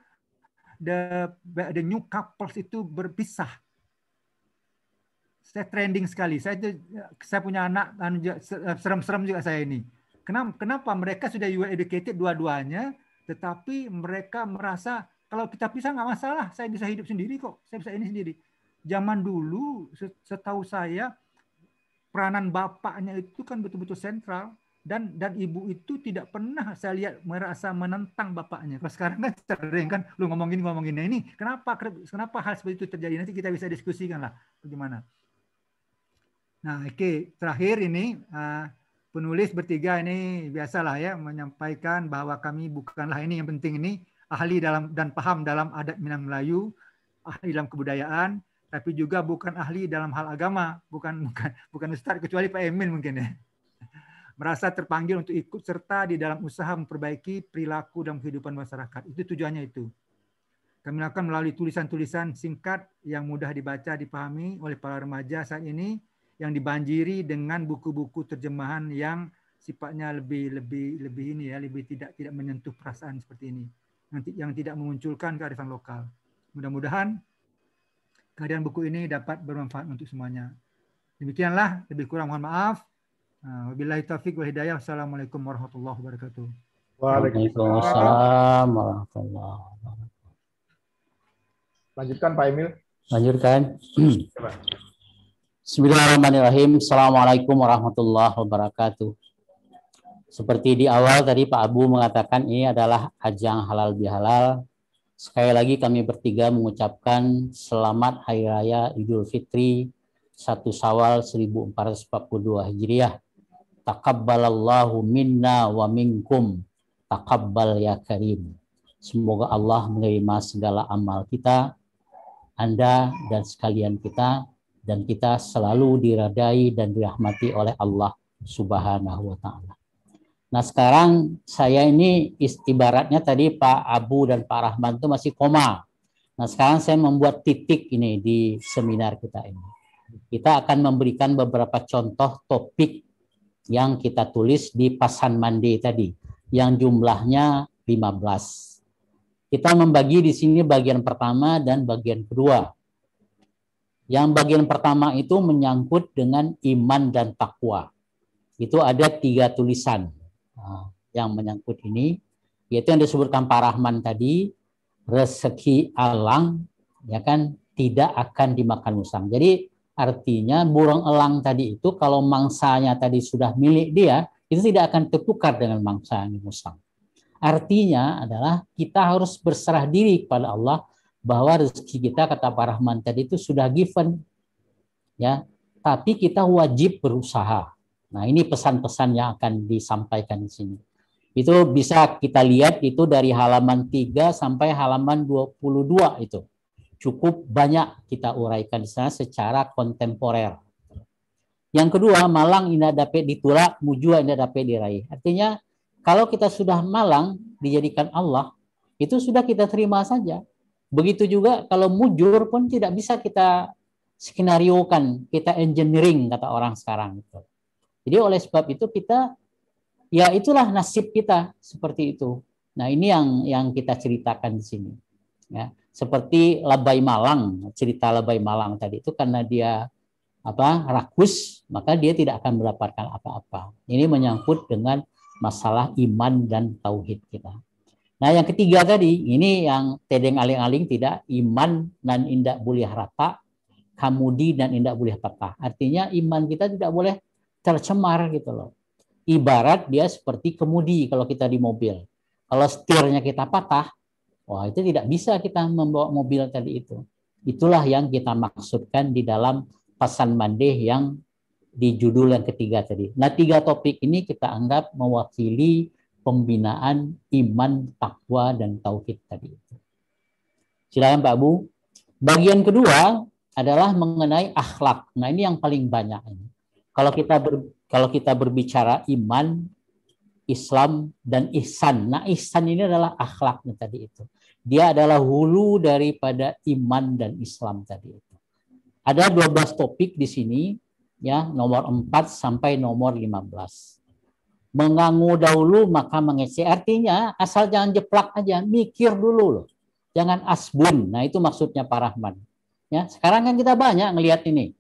the new couples itu berpisah. Saya trending sekali. Saya punya anak, serem-serem juga saya ini. Kenapa mereka sudah well educated dua-duanya, tetapi mereka merasa kalau kita pisah nggak masalah, saya bisa hidup sendiri kok, saya bisa ini sendiri. Zaman dulu, setahu saya, peranan bapaknya itu kan betul-betul sentral, dan ibu itu tidak pernah saya lihat merasa menentang bapaknya. Kalau sekarang kan sering kan, lu ngomongin. Nah ini kenapa hal seperti itu terjadi? Nanti kita bisa diskusikan lah bagaimana. Nah, oke, terakhir ini penulis bertiga ini biasalah ya menyampaikan bahwa kami bukanlah ini yang penting ini ahli dalam dan paham dalam adat Minang Melayu, ahli dalam kebudayaan, tapi juga bukan ahli dalam hal agama, bukan ustaz kecuali Pak Emin mungkin ya. Merasa terpanggil untuk ikut serta di dalam usaha memperbaiki perilaku dalam kehidupan masyarakat. Itu tujuannya itu. Kami lakukan melalui tulisan-tulisan singkat yang mudah dibaca, dipahami oleh para remaja saat ini, yang dibanjiri dengan buku-buku terjemahan yang sifatnya lebih tidak menyentuh perasaan seperti ini, yang tidak memunculkan kearifan lokal. Mudah-mudahan kehadiran buku ini dapat bermanfaat untuk semuanya. Demikianlah, lebih kurang mohon maaf. Wabillahi taufiq wal hidayah. Wassalamualaikum warahmatullahi wabarakatuh. Waalaikumsalam warahmatullahi wabarakatuh. Lanjutkan Pak Emil. Lanjutkan. Bismillahirrahmanirrahim. Assalamualaikum warahmatullahi wabarakatuh. Seperti di awal tadi Pak Abu mengatakan ini adalah ajang halal bihalal. Sekali lagi kami bertiga mengucapkan selamat Hari Raya Idul Fitri 1 Syawal 1442 Hijriah. Taqabbalallahu minna wa minkum. Taqabbal ya karim. Semoga Allah menerima segala amal kita, Anda dan sekalian kita, dan kita selalu diridai dan dirahmati oleh Allah Subhanahu wa Ta'ala. Nah sekarang saya ini ibaratnya tadi Pak Abu dan Pak Rahman itu masih koma. Nah sekarang saya membuat titik ini di seminar kita ini. Kita akan memberikan beberapa contoh topik yang kita tulis di Pasan Mande tadi, yang jumlahnya 15. Kita membagi di sini bagian pertama dan bagian kedua. Yang bagian pertama itu menyangkut dengan iman dan takwa. Itu ada 3 tulisan yang menyangkut ini, yaitu yang disebutkan Pak Rahman tadi, rezeki alang, ya kan, tidak akan dimakan musang. Jadi Artinya burung elang tadi itu kalau mangsanya tadi sudah milik dia, itu tidak akan tertukar dengan mangsa yang musang. Artinya adalah kita harus berserah diri kepada Allah bahwa rezeki kita, kata Pak Rahman tadi, itu sudah given, ya. Tapi kita wajib berusaha. Nah, ini pesan-pesan yang akan disampaikan di sini. Itu bisa kita lihat itu dari halaman 3 sampai halaman 22 itu. Cukup banyak kita uraikan di sana secara kontemporer. Yang kedua, malang indah dapat ditulak, mujua indah dapat diraih. Artinya, kalau kita sudah malang dijadikan Allah, itu sudah kita terima saja. Begitu juga kalau mujur pun tidak bisa kita skenariokan, kita engineering, kata orang sekarang. Jadi oleh sebab itu kita, ya itulah nasib kita seperti itu. Nah, ini yang kita ceritakan di sini. Ya, seperti Labai Malang, cerita Labai Malang tadi itu karena dia rakus, maka dia tidak akan mendapatkan apa-apa. Ini menyangkut dengan masalah iman dan tauhid kita. Nah, yang ketiga tadi, ini yang tedeng aling-aling tidak, iman dan indak boleh rata, kamudi dan indak boleh patah. Artinya iman kita tidak boleh tercemar gitu loh. Ibarat dia seperti kemudi kalau kita di mobil. Kalau setirnya kita patah, wah itu tidak bisa kita membawa mobil tadi itu. Itulah yang kita maksudkan di dalam pesan mandeh yang di judul yang ketiga tadi. Nah, 3 topik ini kita anggap mewakili pembinaan iman, takwa, dan tauhid tadi itu. Silakan Pak Abu. Bagian kedua adalah mengenai akhlak. Nah, ini yang paling banyak ini. Kalau kita berbicara iman, Islam, dan ihsan. Nah, ihsan ini adalah akhlaknya tadi itu. Dia adalah hulu daripada iman dan Islam tadi itu. Ada 12 topik di sini, ya, nomor 4 sampai nomor 15. Mengangu dahulu maka mengece. Artinya asal jangan jeplak aja, mikir dulu loh. Jangan asbun. Nah, itu maksudnya Pak Rahman. Ya, sekarang kan kita banyak ngelihat ini.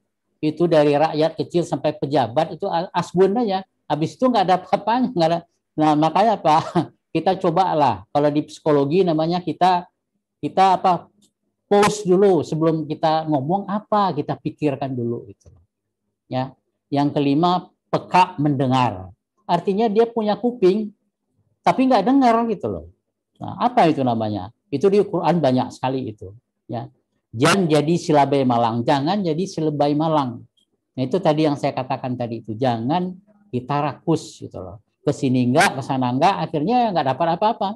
Itu dari rakyat kecil sampai pejabat itu asbun aja. Habis itu nggak ada apa-apanya, nggak ada. Nah, makanya Pak, kita cobalah. Kalau di psikologi namanya kita pause dulu sebelum kita ngomong apa, kita pikirkan dulu itu. Ya. Yang kelima, peka mendengar. Artinya dia punya kuping tapi nggak dengar gitu loh. Nah, apa itu namanya? Itu di Quran banyak sekali itu, ya. Jangan jadi silabai malang, jangan jadi silabai malang. Nah, itu tadi yang saya katakan tadi itu, jangan kita rakus gitu loh. Kesini enggak, kesana enggak, akhirnya enggak dapat apa-apa.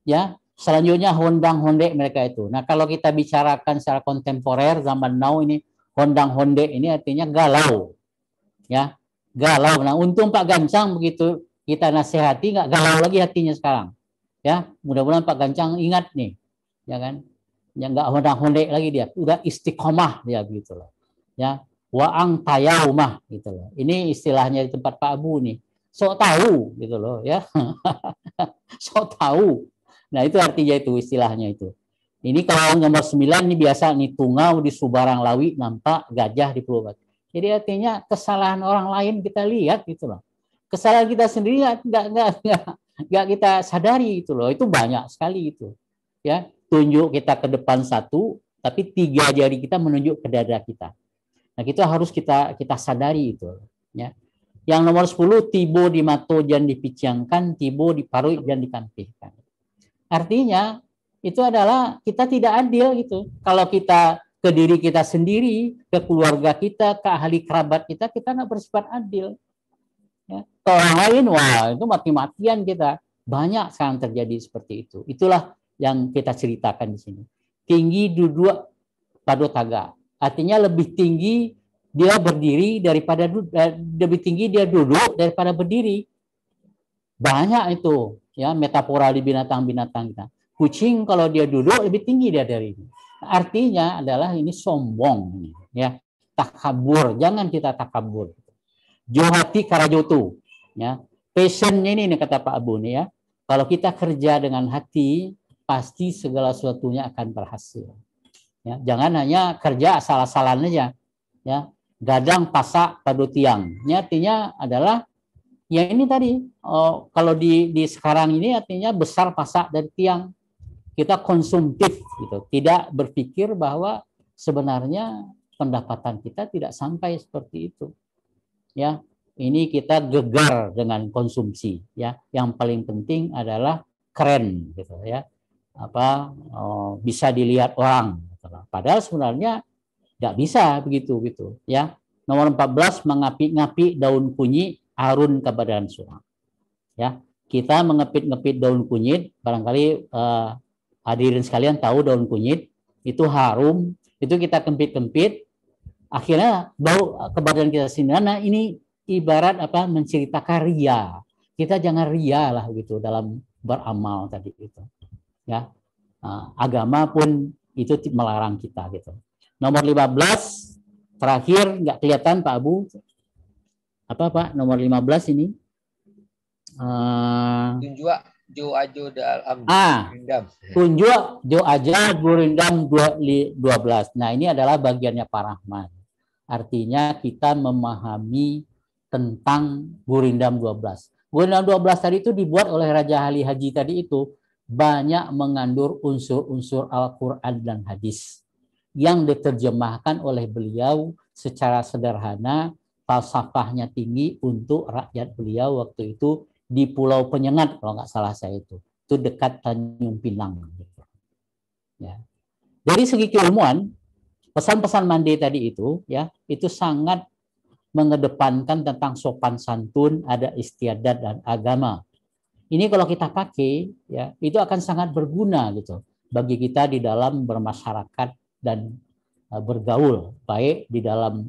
Ya, selanjutnya hondang-hondek mereka itu. Nah, kalau kita bicarakan secara kontemporer zaman now ini, hondang-hondek ini artinya galau. Ya, galau. Nah, untung Pak Gancang begitu kita nasihati enggak galau lagi hatinya sekarang. Ya, mudah-mudahan Pak Gancang ingat nih, ya kan? Yang enggak hondang-hondek lagi dia, udah istiqomah dia gitu loh. Ya, waang tayaumah gitu loh. Ini istilahnya di tempat Pak Abu nih. Sok tahu gitu loh, ya. Sok tahu. Nah, itu artinya itu istilahnya itu. Ini kalau nomor 9 ini biasa nih, tungau di Subarang Lawi nampak gajah di Pulau Batu. Jadi artinya kesalahan orang lain kita lihat gitu loh. Kesalahan kita sendiri enggak kita sadari itu loh. Itu banyak sekali itu. Ya, tunjuk kita ke depan satu, tapi 3 jari kita menunjuk ke dada kita. Nah, kita harus kita sadari itu, ya. Yang nomor 10, tibo di mato jangan dipicangkan, tibo di parui jangan dikampihkan. Artinya itu adalah kita tidak adil gitu. Kalau kita ke diri kita sendiri, ke keluarga kita, ke ahli kerabat kita nggak bersifat adil. Ya. Ke orang lain, wah itu mati-matian kita. Banyak sekarang terjadi seperti itu. Itulah yang kita ceritakan di sini. Tinggi duduk pada taga. Artinya lebih tinggi dia berdiri daripada lebih tinggi dia duduk daripada berdiri. Banyak itu, ya, metafora di binatang-binatang kita. Kucing kalau dia duduk lebih tinggi dia dari ini. Artinya adalah ini sombong, ya, takabur. Jangan kita takabur. Johati karajotu, ya. Passionnya ini kata Pak Abu nih, ya. Kalau kita kerja dengan hati, pasti segala sesuatunya akan berhasil. Ya, jangan hanya kerja asal-asalan aja, ya. Gadang pasak padu tiang. Ini artinya adalah ya ini tadi, kalau di sekarang ini artinya besar pasak dari tiang. Kita konsumtif gitu, tidak berpikir bahwa sebenarnya pendapatan kita tidak sampai seperti itu. Ya, ini kita gegar dengan konsumsi. Ya, yang paling penting adalah keren, gitu ya. Bisa dilihat orang. Gitu. Padahal sebenarnya nggak bisa begitu, gitu. Ya, nomor 14 mengapi-ngapi daun kunyit harun ke badan suam. Ya, kita mengepit-ngepit daun kunyit, barangkali hadirin sekalian tahu daun kunyit itu harum, itu kita kempit-kempit, akhirnya bau ke badan kita sendiri. Nah, ini ibarat menceritakan ria. Kita jangan ria lah gitu dalam beramal tadi itu. Ya, agama pun itu melarang kita gitu. Nomor 15 terakhir nggak kelihatan Pak Abu. Apa Pak? Nomor 15 ini. Tunjua jo ajo dalam tunjuk jo aja gurindam 12. Nah, ini adalah bagiannya Pak Rahman. Artinya kita memahami tentang gurindam 12. Gurindam 12 tadi itu dibuat oleh Raja Ali Haji tadi itu banyak mengandung unsur-unsur Al-Quran dan hadis yang diterjemahkan oleh beliau secara sederhana, falsafahnya tinggi untuk rakyat beliau waktu itu di Pulau Penyengat kalau nggak salah saya itu dekat Tanjung Pinang. Ya. Dari segi keilmuan, pesan-pesan Mande tadi itu ya itu sangat mengedepankan tentang sopan santun, ada istiadat dan agama. Ini kalau kita pakai ya itu akan sangat berguna gitu bagi kita di dalam bermasyarakat dan bergaul baik di dalam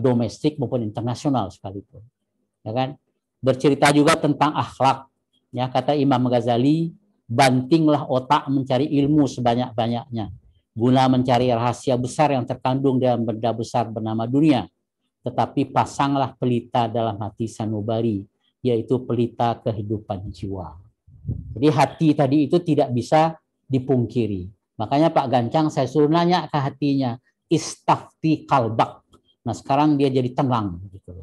domestik maupun internasional sekalipun. Ya kan? Bercerita juga tentang akhlak. Ya, kata Imam Ghazali, bantinglah otak mencari ilmu sebanyak-banyaknya guna mencari rahasia besar yang terkandung dalam benda besar bernama dunia. Tetapi pasanglah pelita dalam hati sanubari, yaitu pelita kehidupan jiwa. Jadi hati tadi itu tidak bisa dipungkiri. Makanya Pak Gancang saya suruh nanya ke hatinya, istafti kalbak. Nah, sekarang dia jadi tenang gitu.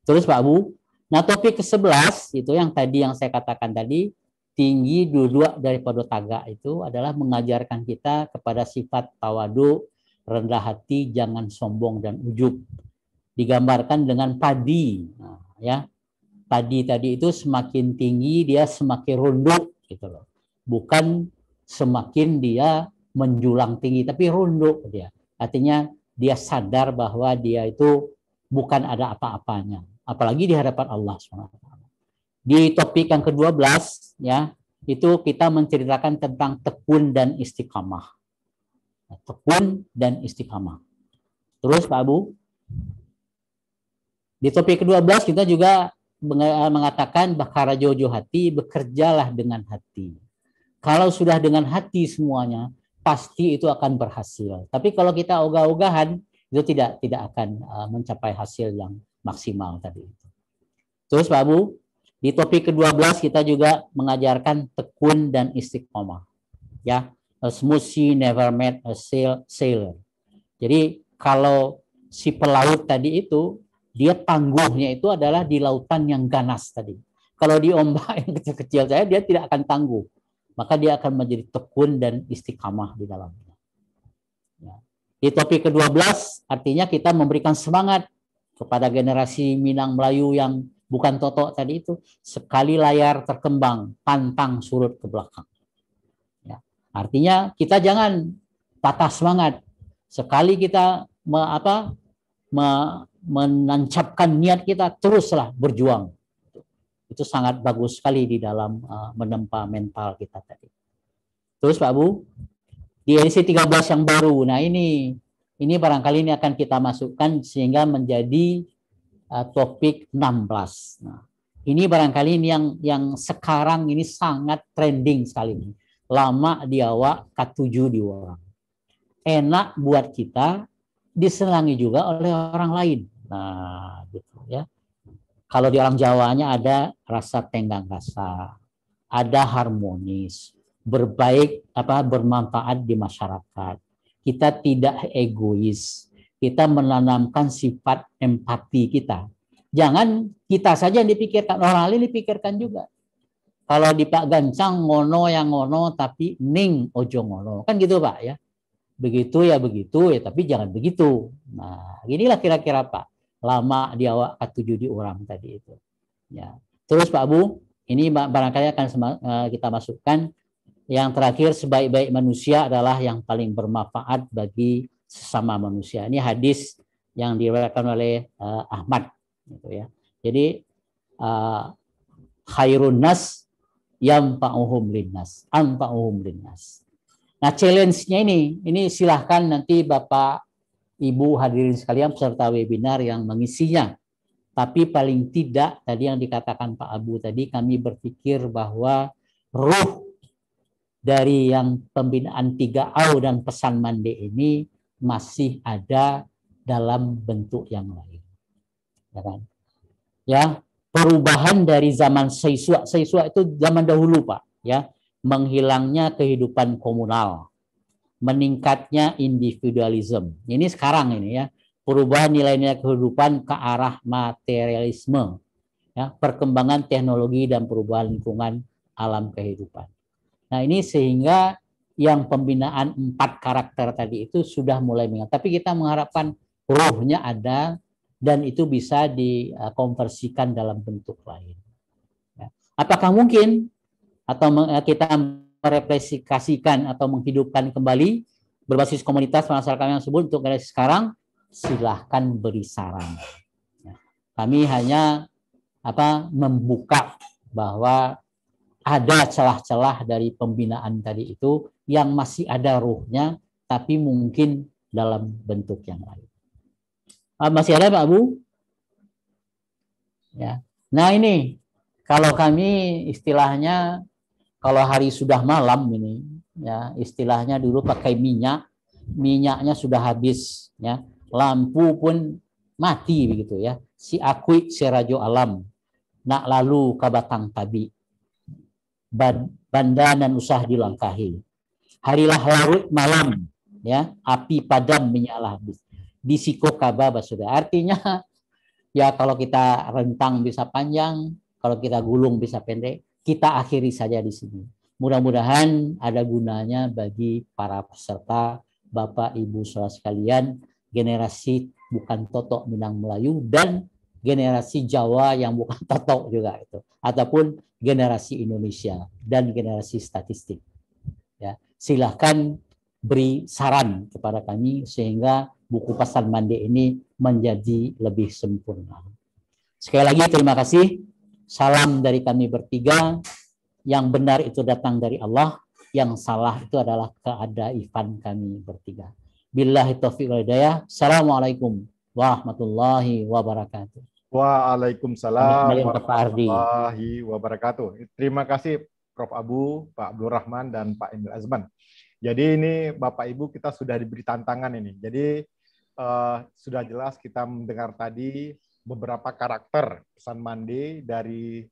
Terus Pak Abu, nah topik ke-11 itu yang tadi yang saya katakan tadi, tinggi duduk daripada tagak itu adalah mengajarkan kita kepada sifat tawadu, rendah hati, jangan sombong dan ujub. Digambarkan dengan padi. Nah, ya. Padi tadi itu semakin tinggi dia semakin runduk gitu loh. Bukan semakin dia menjulang tinggi tapi runduk dia. Artinya dia sadar bahwa dia itu bukan ada apa-apanya. Apalagi di hadapan Allah SWT. Di topik yang ke-12 ya, itu kita menceritakan tentang tekun dan istiqamah. Tekun dan istiqamah. Terus Pak Abu, di topik ke-12 kita juga mengatakan bakara jojo hati, bekerjalah dengan hati. Kalau sudah dengan hati semuanya, pasti itu akan berhasil. Tapi kalau kita ogah-ogahan, itu tidak akan mencapai hasil yang maksimal tadi. Terus Pak Abu, di topik ke-12 kita juga mengajarkan tekun dan istiqomah. Ya, a smooth sea never met a sailor. Jadi kalau si pelaut tadi itu, dia tangguhnya itu adalah di lautan yang ganas tadi. Kalau di ombak yang kecil-kecil saya, dia tidak akan tangguh. Maka dia akan menjadi tekun dan istiqamah di dalamnya. Ya. Di topik ke-12 artinya kita memberikan semangat kepada generasi Minang Melayu yang bukan totok tadi itu. Sekali layar terkembang, pantang surut ke belakang. Ya. Artinya kita jangan patah semangat. Sekali kita menancapkan niat kita, teruslah berjuang. Itu sangat bagus sekali di dalam menempa mental kita tadi. Terus Pak Bu, di edisi 13 yang baru, nah ini barangkali ini akan kita masukkan sehingga menjadi topik 16. Nah, ini barangkali ini yang sekarang ini sangat trending sekali. Lama di awak, K7 di orang. Enak buat kita, disenangi juga oleh orang lain. Nah, gitu ya. Kalau di orang Jawanya ada rasa tenggang rasa, ada harmonis, bermanfaat di masyarakat. Kita tidak egois, kita menanamkan sifat empati kita. Jangan kita saja yang dipikirkan, orang lain dipikirkan juga. Kalau di Pak Gancang ngono yang ngono tapi ning ojo ngono, kan gitu Pak ya. begitu ya tapi jangan begitu. Nah, inilah kira-kira Pak lama di awak ke-7 di orang tadi itu. Ya. Terus Pak Abu, ini barangkali akan kita masukkan yang terakhir, sebaik-baik manusia adalah yang paling bermanfaat bagi sesama manusia. Ini hadis yang diriwayatkan oleh Ahmad gitu ya. Jadi khairun nas yanfa'uhum linnas, anfa'uhum linnas. Nah, challenge-nya ini silahkan nanti Bapak Ibu hadirin sekalian peserta webinar yang mengisinya. Tapi paling tidak tadi yang dikatakan Pak Abu tadi, kami berpikir bahwa ruh dari yang pembinaan 3A dan pesan mande ini masih ada dalam bentuk yang lain. Ya kan? Ya, perubahan dari zaman Seiswa itu zaman dahulu Pak, ya. Menghilangnya kehidupan komunal, meningkatnya individualisme. Ini sekarang ini ya, perubahan nilai-nilai kehidupan ke arah materialisme, ya, perkembangan teknologi dan perubahan lingkungan alam kehidupan. Nah, ini sehingga yang pembinaan 4 karakter tadi itu sudah mulai mengingat. Tapi kita mengharapkan rohnya ada dan itu bisa dikonversikan dalam bentuk lain. Ya. Apakah mungkin atau kita mereplikasikan atau menghidupkan kembali berbasis komunitas masyarakat yang sebut untuk generasi sekarang? Silahkan beri saran. Ya. Kami hanya membuka bahwa ada celah-celah dari pembinaan tadi itu yang masih ada ruhnya, tapi mungkin dalam bentuk yang lain. Masih ada Pak Abu? Ya. Nah ini, kalau kami istilahnya, kalau hari sudah malam ini, ya istilahnya dulu pakai minyaknya sudah habis, ya lampu pun mati begitu ya. Si akui si rajo alam, nak lalu kabatang tabi. Bandanan usah dilangkahi. Harilah larut malam, ya api padam menyala habis. Disiko kaba basuda. Artinya ya kalau kita rentang bisa panjang, kalau kita gulung bisa pendek, kita akhiri saja di sini. Mudah-mudahan ada gunanya bagi para peserta, Bapak Ibu saudara sekalian, generasi bukan totok Minang Melayu dan generasi Jawa yang bukan totok juga itu, ataupun generasi Indonesia dan generasi statistik. Ya, silahkan beri saran kepada kami sehingga buku pesan mande ini menjadi lebih sempurna. Sekali lagi terima kasih. Salam dari kami bertiga. Yang benar itu datang dari Allah, yang salah itu adalah keadaifan kami bertiga. Billahi taufiq wal hidayah. Assalamualaikum warahmatullahi wabarakatuh. Waalaikumsalam warahmatullahi wabarakatuh. Terima kasih Prof. Abu, Pak Abdul Rahman, dan Pak Emil Azman. Jadi ini Bapak Ibu kita sudah diberi tantangan ini. Jadi sudah jelas kita mendengar tadi beberapa karakter pesan mande dari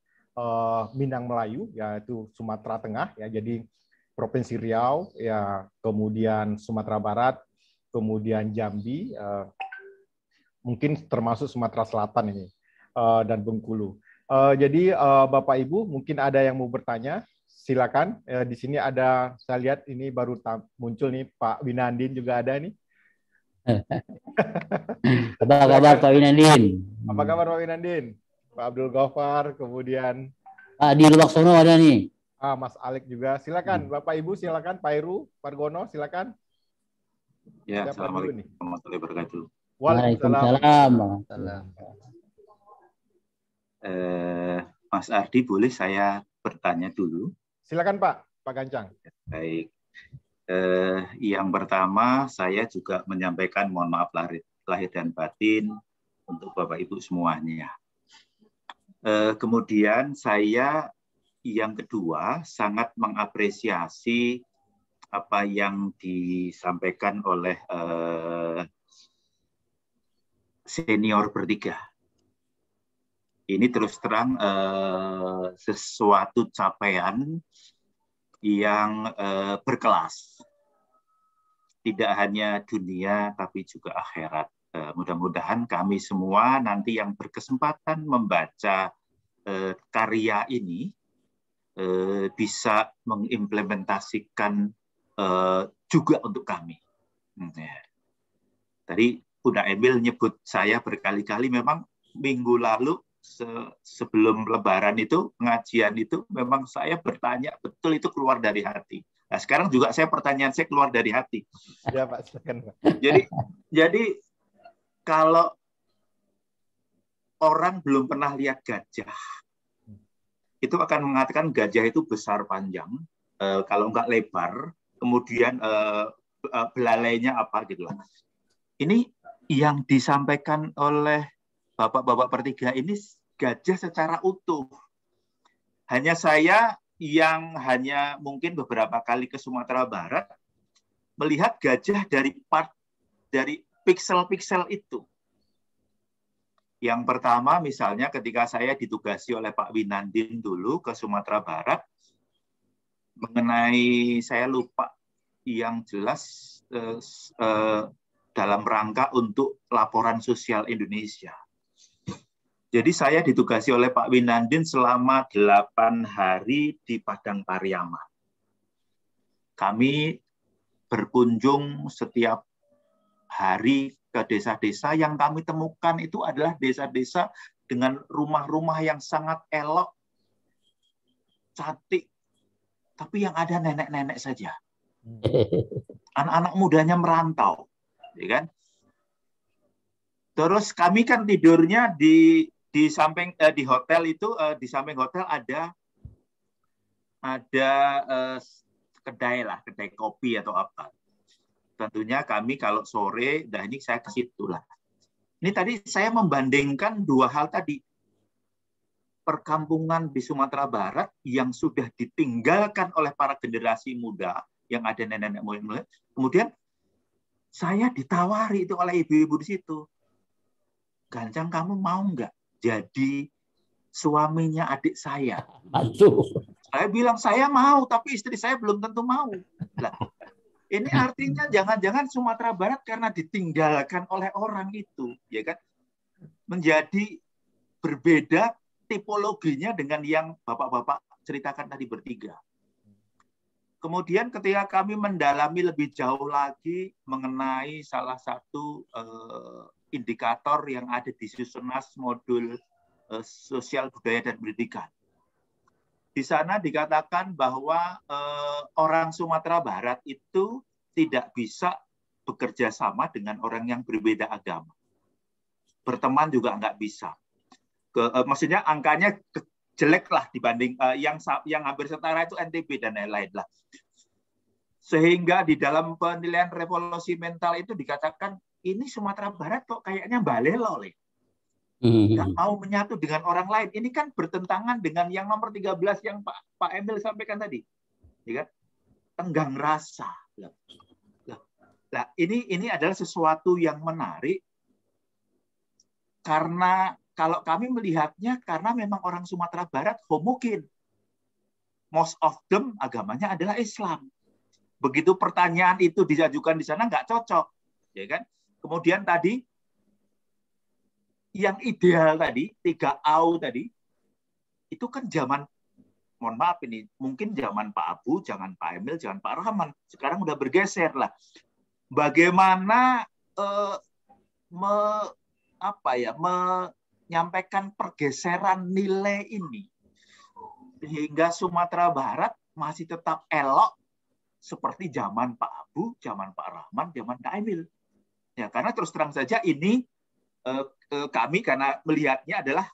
Minang Melayu, yaitu Sumatera Tengah, ya. Jadi Provinsi Riau, ya, kemudian Sumatera Barat, kemudian Jambi, mungkin termasuk Sumatera Selatan ini, dan Bengkulu. Jadi Bapak Ibu mungkin ada yang mau bertanya, silakan. Di sini ada, saya lihat ini baru muncul nih Pak Winandin juga ada nih. Apa kabar Pak Winandin? Apa kabar Pak Winandin? Pak Abdul Ghaffar, kemudian Pak Di Lubaksono ada nih. Mas Alek juga. Silakan Bapak Ibu, silakan Pak Heru, Pak Gono, silakan. Ya, Assalamualaikum warahmatullahi wabarakatuh. Waalaikumsalam. Mas Ardi, boleh saya bertanya dulu? Silakan Pak Gancang. Baik. Yang pertama, saya juga menyampaikan mohon maaf lahir dan batin untuk Bapak Ibu semuanya. Kemudian saya yang kedua sangat mengapresiasi apa yang disampaikan oleh senior bertiga. Ini terus terang sesuatu capaian yang berkelas. Tidak hanya dunia, tapi juga akhirat. Mudah-mudahan kami semua nanti yang berkesempatan membaca karya ini bisa mengimplementasikan juga untuk kami. Tadi Bunda Emil nyebut saya berkali-kali, memang minggu lalu sebelum Lebaran itu, pengajian itu, memang saya bertanya, betul itu keluar dari hati. Nah, sekarang juga pertanyaan saya keluar dari hati. Ya, Pak, silakan, Pak. Jadi kalau orang belum pernah lihat gajah, itu akan mengatakan gajah itu besar panjang, kalau enggak lebar, kemudian belalainya apa gitu lah. Ini yang disampaikan oleh Bapak-bapak bertiga ini gajah secara utuh. Hanya saya yang hanya mungkin beberapa kali ke Sumatera Barat melihat gajah dari piksel-piksel itu. Yang pertama misalnya ketika saya ditugasi oleh Pak Winandin dulu ke Sumatera Barat, mengenai saya lupa yang jelas dalam rangka untuk laporan sosial Indonesia. Jadi saya ditugasi oleh Pak Winandin selama 8 hari di Padang Pariaman. Kami berkunjung setiap hari ke desa-desa. Yang kami temukan itu adalah desa-desa dengan rumah-rumah yang sangat elok, cantik, tapi yang ada nenek-nenek saja. Anak-anak mudanya merantau, ya kan? Terus kami kan tidurnya di samping di hotel itu, di samping hotel ada kedai kopi atau apa. Tentunya kami kalau sore, ini saya ke situ lah. Ini tadi saya membandingkan dua hal tadi. Perkampungan di Sumatera Barat yang sudah ditinggalkan oleh para generasi muda, yang ada nenek-nenek moyang. Kemudian saya ditawari itu oleh ibu-ibu di situ. Gancang, kamu mau nggak jadi suaminya adik saya? Aduh. Saya bilang saya mau, tapi istri saya belum tentu mau. Lah, ini artinya jangan-jangan Sumatera Barat karena ditinggalkan oleh orang itu, ya kan, menjadi berbeda tipologinya dengan yang bapak-bapak ceritakan tadi bertiga. Kemudian ketika kami mendalami lebih jauh lagi mengenai salah satu indikator yang ada di Susunas modul sosial budaya dan pendidikan. Di sana dikatakan bahwa orang Sumatera Barat itu tidak bisa bekerja sama dengan orang yang berbeda agama. Berteman juga nggak bisa. Maksudnya angkanya jelek lah dibanding yang hampir setara itu NTB dan lain-lain lah. Sehingga di dalam penilaian revolusi mental itu dikatakan ini Sumatera Barat kok kayaknya balelo. Nggak mau menyatu dengan orang lain. Ini kan bertentangan dengan yang nomor 13 yang Pak Emil sampaikan tadi. Ya kan? Tenggang rasa. Nah, ini adalah sesuatu yang menarik karena kalau kami melihatnya karena memang orang Sumatera Barat homogen. Most of them agamanya adalah Islam. Begitu pertanyaan itu diajukan di sana nggak cocok. Ya kan? Kemudian tadi yang ideal tadi, 3AU tadi, itu kan zaman, mohon maaf ini, mungkin zaman Pak Abu, jangan Pak Emil, jangan Pak Rahman. Sekarang udah bergeser lah. Bagaimana menyampaikan pergeseran nilai ini sehingga Sumatera Barat masih tetap elok seperti zaman Pak Abu, zaman Pak Rahman, zaman Kak Emil. Ya, karena terus terang saja ini kami karena melihatnya adalah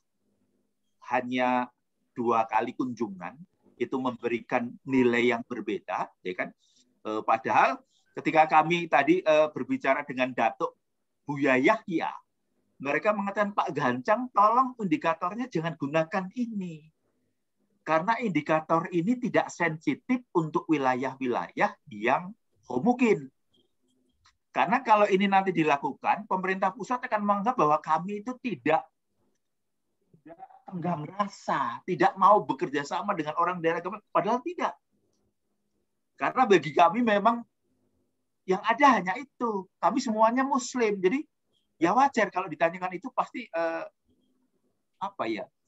hanya 2 kali kunjungan itu memberikan nilai yang berbeda, ya kan? Padahal ketika kami tadi berbicara dengan Datuk Buya Yahya, mereka mengatakan Pak Gancang, tolong indikatornya jangan gunakan ini, karena indikator ini tidak sensitif untuk wilayah-wilayah yang homogen. Karena kalau ini nanti dilakukan, pemerintah pusat akan menganggap bahwa kami itu tidak tenggang rasa, tidak mau bekerja sama dengan orang daerah kami, padahal tidak. Karena bagi kami memang yang ada hanya itu. Kami semuanya Muslim, jadi ya wajar kalau ditanyakan itu pasti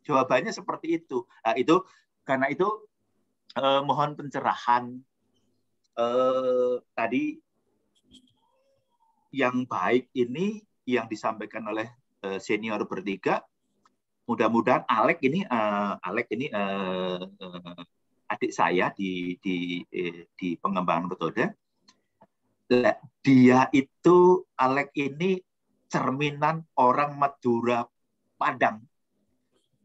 jawabannya seperti itu. Nah, itu karena itu mohon pencerahan tadi. yang baik ini yang disampaikan oleh senior bertiga. Mudah-mudahan Alek ini adik saya di pengembangan metode. Dia itu Alek ini cerminan orang Madura Padang,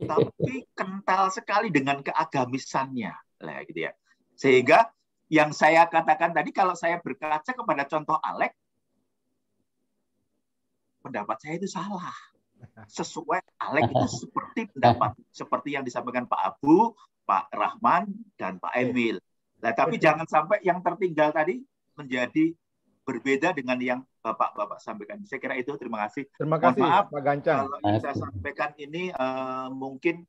tapi kental sekali dengan keagamisannya, lah gitu ya. Sehingga yang saya katakan tadi, kalau saya berkaca kepada contoh Alek, pendapat saya itu salah. Sesuai Alek itu seperti pendapat seperti yang disampaikan Pak Abu, Pak Rahman, dan Pak Emil. Nah, tapi jangan sampai yang tertinggal tadi menjadi berbeda dengan yang Bapak-Bapak sampaikan. Saya kira itu. Terima kasih. Terima kasih, maaf Pak Gancang. kalau yang saya sampaikan ini mungkin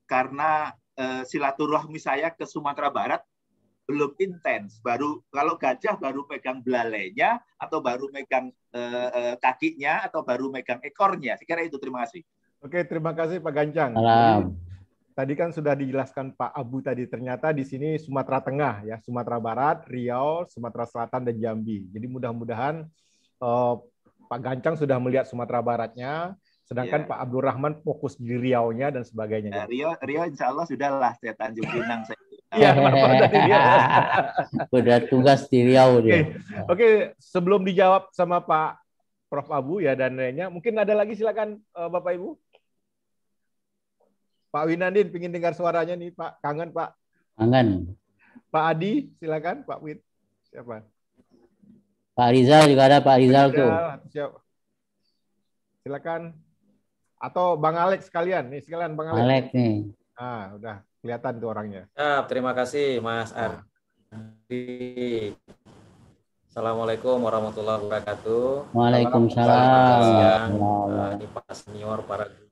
karena silaturahmi saya ke Sumatera Barat belum intens. Baru kalau gajah baru pegang belalainya, atau baru megang kakinya, atau baru megang ekornya. Saya kira itu. Terima kasih. Oke, terima kasih Pak Gancang. Tadi kan sudah dijelaskan Pak Abu tadi, ternyata di sini Sumatera Tengah, ya, Sumatera Barat, Riau, Sumatera Selatan, dan Jambi. Jadi mudah-mudahan Pak Gancang sudah melihat Sumatera Baratnya, sedangkan Pak Abdul Rahman fokus di Riau-nya dan sebagainya. Riau insya Allah sudahlah, saya Tanjung Pinang. Iya, udah tugas di Riau dia. Oke, sebelum dijawab sama Pak Prof Abu ya dan lainnya, mungkin ada lagi, silakan Bapak Ibu. Pak Winandin pingin dengar suaranya nih, Pak. Kangen, Pak. Kangen. Pak Adi, silakan. Pak Win. Siapa? Pak Rizal juga ada, Pak Rizal tuh. Siapa? Silakan. Atau Bang Alex sekalian. Nih, sekalian Bang Alex. Alex nih. Ah, udah kelihatan tuh orangnya. Terima kasih, Mas Ardi. Assalamualaikum warahmatullahi wabarakatuh. Waalaikumsalam. Ini Pak Senior, para guru.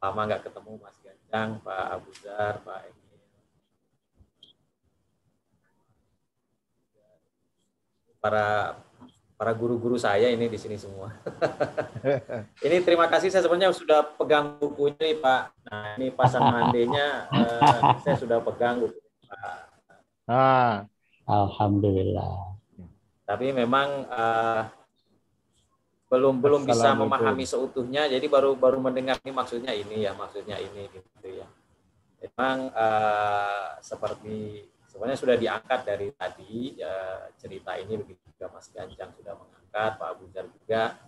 Lama nggak ketemu Mas Gancang, Pak Abu Zar, Pak Emil. Para guru-guru saya ini di sini semua. Ini terima kasih, saya sebenarnya sudah pegang bukunya nih, Pak. Nah, ini pasang mandenya saya sudah pegang bukunya, Pak. Alhamdulillah. Tapi memang belum bisa memahami seutuhnya, jadi baru mendengar ini maksudnya ini gitu ya. Memang seperti sebenarnya sudah diangkat dari tadi cerita ini, begitu juga Mas Gancang sudah mengangkat, Pak Abu Zar juga.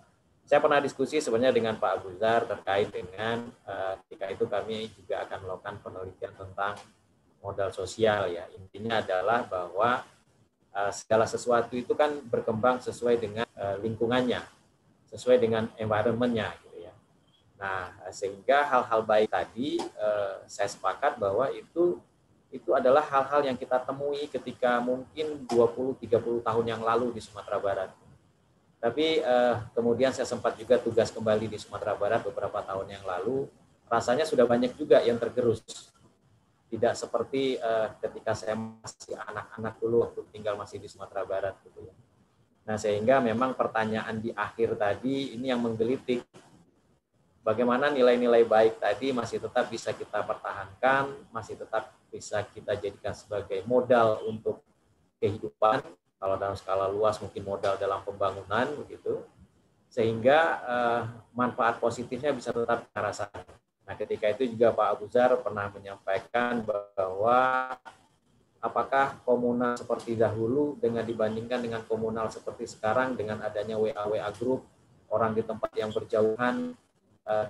Saya pernah diskusi sebenarnya dengan Pak Abu Zar terkait dengan ketika itu kami juga akan melakukan penelitian tentang modal sosial ya. Intinya adalah bahwa segala sesuatu itu kan berkembang sesuai dengan lingkungannya, sesuai dengan environment-nya gitu ya. Nah, sehingga hal-hal baik tadi saya sepakat bahwa itu adalah hal-hal yang kita temui ketika mungkin 20-30 tahun yang lalu di Sumatera Barat. Tapi kemudian saya sempat juga tugas kembali di Sumatera Barat beberapa tahun yang lalu, rasanya sudah banyak juga yang tergerus. Tidak seperti ketika saya masih anak-anak dulu waktu tinggal masih di Sumatera Barat gitu ya. Nah, sehingga memang pertanyaan di akhir tadi ini yang menggelitik. Bagaimana nilai-nilai baik tadi masih tetap bisa kita pertahankan, masih tetap bisa kita jadikan sebagai modal untuk kehidupan, kalau dalam skala luas mungkin modal dalam pembangunan begitu, sehingga manfaat positifnya bisa tetap kita rasakan. Nah, ketika itu juga Pak Abu Zar pernah menyampaikan bahwa apakah komunal seperti dahulu dengan dibandingkan dengan komunal seperti sekarang dengan adanya WA group, orang di tempat yang berjauhan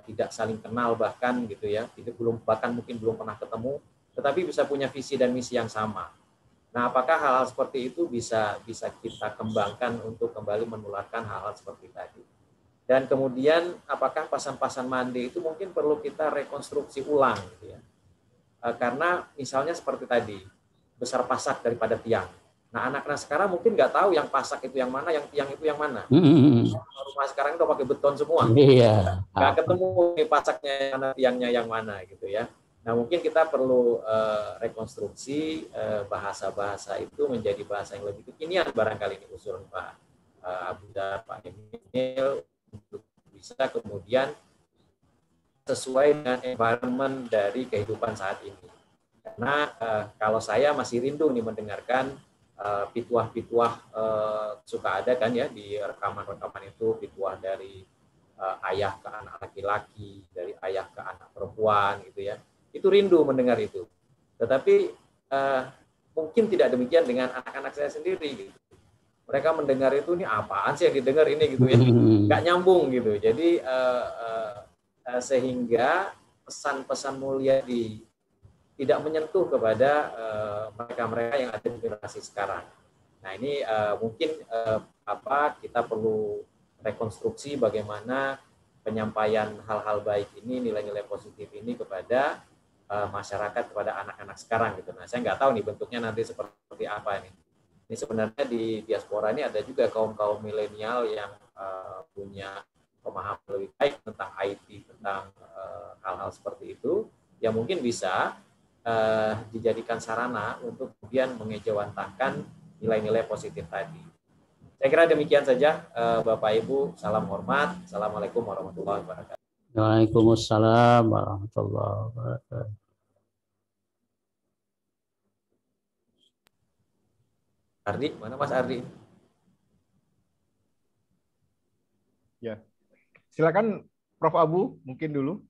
tidak saling kenal bahkan gitu ya, bahkan mungkin belum pernah ketemu, tetapi bisa punya visi dan misi yang sama. Nah, apakah hal-hal seperti itu bisa kita kembangkan untuk kembali menularkan hal-hal seperti tadi? Dan kemudian apakah pasan-pasan mande itu mungkin perlu kita rekonstruksi ulang gitu ya? Karena misalnya seperti tadi, besar pasak daripada tiang. Nah, anak-anak sekarang mungkin nggak tahu yang pasak itu yang mana, yang tiang itu yang mana. Rumah sekarang udah pakai beton semua. Iya. Nggak ketemu nih pasaknya yang mana, tiangnya yang mana gitu ya. Nah, mungkin kita perlu rekonstruksi bahasa-bahasa itu menjadi bahasa yang lebih kekinian barangkali ini usulan Pak Abu Zar, Pak Emil, untuk bisa kemudian sesuai dengan environment dari kehidupan saat ini. Karena kalau saya masih rindu nih mendengarkan pituah-pituah suka ada kan ya di rekaman-rekaman itu, pituah dari ayah ke anak laki-laki, dari ayah ke anak perempuan gitu ya. Itu rindu mendengar itu. Tetapi mungkin tidak demikian dengan anak-anak saya sendiri gitu. Mereka mendengar itu, ini apaan sih yang didengar ini gitu ya, nggak nyambung gitu. Jadi sehingga pesan-pesan mulia tidak menyentuh kepada mereka-mereka yang ada di generasi sekarang. Nah ini mungkin kita perlu rekonstruksi bagaimana penyampaian hal-hal baik ini, nilai-nilai positif ini kepada masyarakat, kepada anak-anak sekarang gitu. Nah saya nggak tahu nih bentuknya nanti seperti apa nih. Ini sebenarnya di diaspora ini ada juga kaum-kaum milenial yang punya pemahaman lebih baik tentang IT, tentang hal-hal seperti itu, yang mungkin bisa dijadikan sarana untuk kemudian mengejawantahkan nilai-nilai positif tadi. Saya kira demikian saja, Bapak Ibu. Salam hormat. Assalamualaikum warahmatullahi wabarakatuh. Waalaikumsalam warahmatullahi wabarakatuh. Ardi, mana Mas Ardi? Ya, silakan Prof. Abu, mungkin dulu.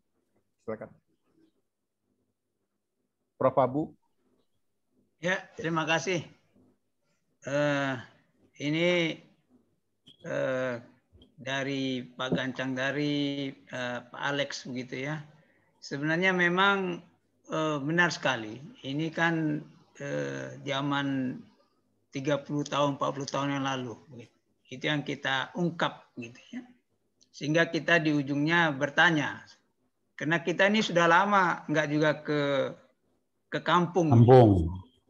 Silakan. Prof. Abu. Ya, terima kasih. Ini dari Pak Gancang, dari Pak Alex begitu ya. Sebenarnya memang benar sekali. Ini kan zaman 30 tahun, 40 tahun yang lalu. Begitu. Itu yang kita ungkap gitu ya. Sehingga kita di ujungnya bertanya. Karena kita ini sudah lama nggak juga ke kampung.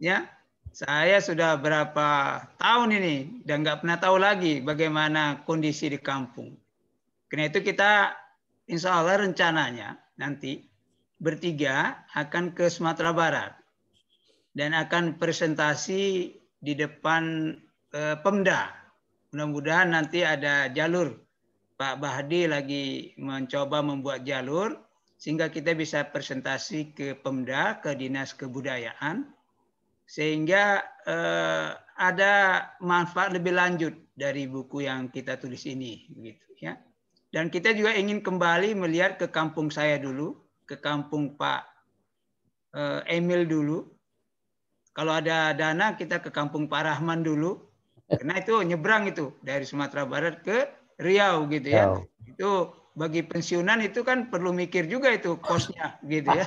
Ya, saya sudah berapa tahun ini dan nggak pernah tahu lagi bagaimana kondisi di kampung. Karena itu kita insya Allah rencananya nanti bertiga akan ke Sumatera Barat dan akan presentasi di depan Pemda. Mudah-mudahan nanti ada jalur. Pak Bahdi lagi mencoba membuat jalur sehingga kita bisa presentasi ke Pemda, ke Dinas Kebudayaan, sehingga ada manfaat lebih lanjut dari buku yang kita tulis ini, gitu ya. Dan kita juga ingin kembali melihat ke kampung saya dulu, ke kampung Pak Emil dulu. Kalau ada dana kita ke kampung Pak Rahman dulu, karena itu nyebrang itu dari Sumatera Barat ke Riau gitu ya. Itu bagi pensiunan itu kan perlu mikir juga itu kosnya gitu ya.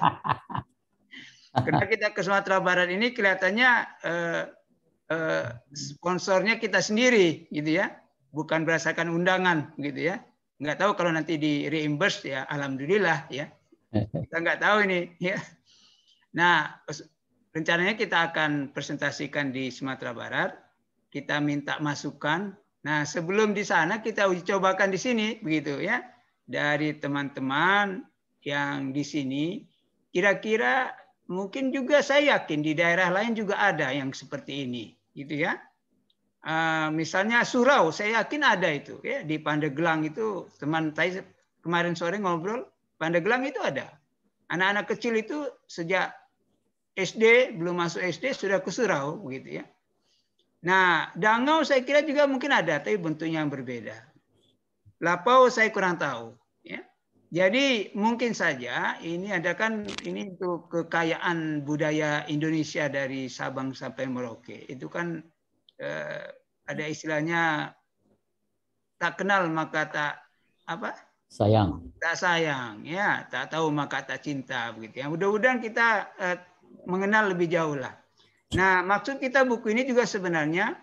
Karena kita ke Sumatera Barat ini kelihatannya sponsornya kita sendiri gitu ya, bukan berdasarkan undangan gitu ya. Nggak tahu kalau nanti di reimburse ya, alhamdulillah ya. Kita nggak tahu ini ya. Nah rencananya kita akan presentasikan di Sumatera Barat, kita minta masukan. Nah sebelum di sana kita uji cobakan di sini begitu ya, dari teman-teman yang di sini. Kira-kira mungkin juga saya yakin di daerah lain juga ada yang seperti ini, gitu ya. Misalnya surau, saya yakin ada itu ya, di Pandeglang itu teman saya kemarin sore ngobrol, Pandeglang itu ada. Anak-anak kecil itu sejak SD, belum masuk SD sudah ke surau begitu ya. Nah, Dangau saya kira juga mungkin ada, tapi bentuknya yang berbeda. Lapau saya kurang tahu ya. Jadi mungkin saja ini ada kan, ini untuk kekayaan budaya Indonesia dari Sabang sampai Merauke. Itu kan ada istilahnya tak kenal maka tak apa? Sayang. Tak sayang ya, tak tahu maka tak cinta begitu ya. Mudah-mudahan kita mengenal lebih jauh lah. Nah, maksud kita buku ini juga sebenarnya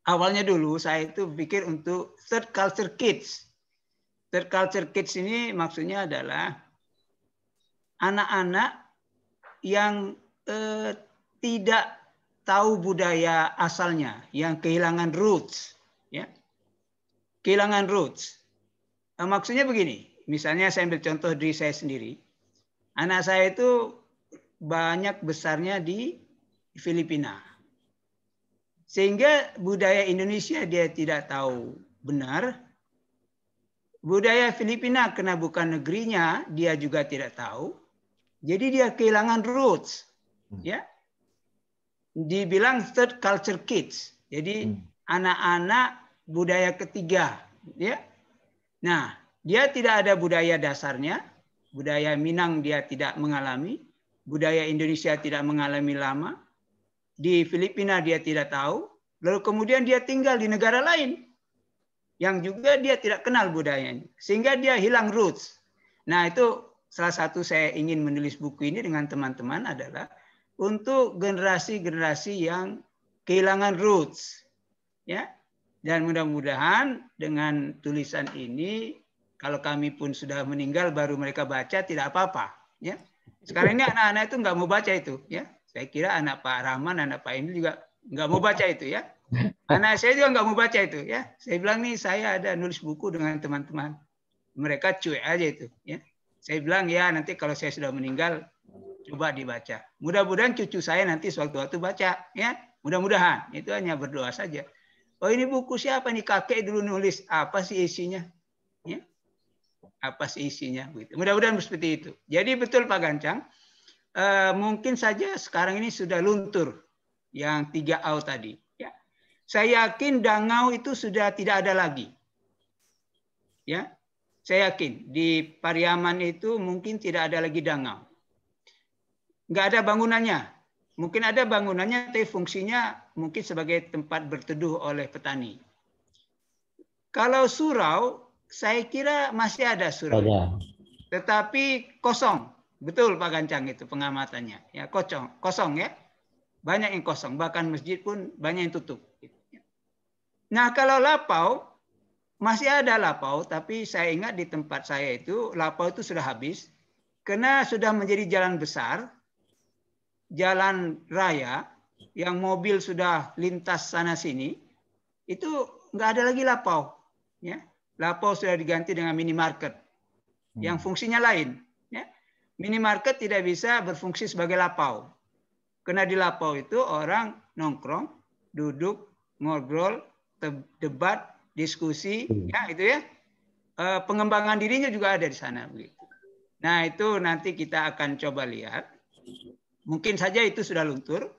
awalnya dulu saya itu pikir untuk third culture kids. Third culture kids ini maksudnya adalah anak-anak yang tidak tahu budaya asalnya, yang kehilangan roots, ya, kehilangan roots. Nah, maksudnya begini, misalnya saya ambil contoh diri saya sendiri, anak saya itu banyak besarnya di Filipina, sehingga budaya Indonesia dia tidak tahu benar. Budaya Filipina karena bukan negerinya, dia juga tidak tahu. Jadi dia kehilangan roots. Ya. dibilang third culture kids. Jadi anak-anak budaya ketiga, ya. Nah, dia tidak ada budaya dasarnya, budaya Minang dia tidak mengalami, budaya Indonesia tidak mengalami lama, di Filipina dia tidak tahu, lalu kemudian dia tinggal di negara lain yang juga dia tidak kenal budayanya, sehingga dia hilang roots. Nah, itu salah satu saya ingin menulis buku ini dengan teman-teman adalah untuk generasi-generasi yang kehilangan roots, ya. Dan mudah-mudahan dengan tulisan ini, kalau kami pun sudah meninggal baru mereka baca tidak apa-apa, ya. Sekarang ini anak-anak itu nggak mau baca itu, ya. Saya kira anak Pak Rahman, anak Pak Emil juga nggak mau baca itu, ya. Anak saya juga nggak mau baca itu, ya. Saya bilang nih saya ada nulis buku dengan teman-teman, mereka cuek aja itu, ya. Saya bilang ya nanti kalau saya sudah meninggal coba dibaca. Mudah-mudahan cucu saya nanti sewaktu-waktu baca, ya. Mudah-mudahan. Itu hanya berdoa saja. Oh ini buku siapa nih, kakek dulu nulis, apa sih isinya? Ya. Apa sih isinya? Begitu. Mudah-mudahan seperti itu. Jadi betul Pak Gancang, mungkin saja sekarang ini sudah luntur yang 3AU tadi. Ya. Saya yakin Dangau itu sudah tidak ada lagi. Ya, saya yakin di Pariaman itu mungkin tidak ada lagi Dangau. Nggak ada bangunannya. Mungkin ada bangunannya, tapi fungsinya mungkin sebagai tempat berteduh oleh petani. Kalau surau, saya kira masih ada surau. Tetapi kosong. Betul Pak Gancang itu pengamatannya. Ya, kosong ya. Banyak yang kosong. Bahkan masjid pun banyak yang tutup. Nah kalau lapau, masih ada lapau. Tapi saya ingat di tempat saya itu, lapau itu sudah habis. Karena sudah menjadi jalan besar. Jalan raya yang mobil sudah lintas sana sini, itu nggak ada lagi lapau, ya. Lapau sudah diganti dengan minimarket yang fungsinya lain, ya. Minimarket tidak bisa berfungsi sebagai lapau, karena di lapau itu orang nongkrong, duduk, ngobrol, debat, diskusi, ya itu ya. Pengembangan dirinya juga ada di sana, begitu. Nah itu nanti kita akan coba lihat. Mungkin saja itu sudah luntur.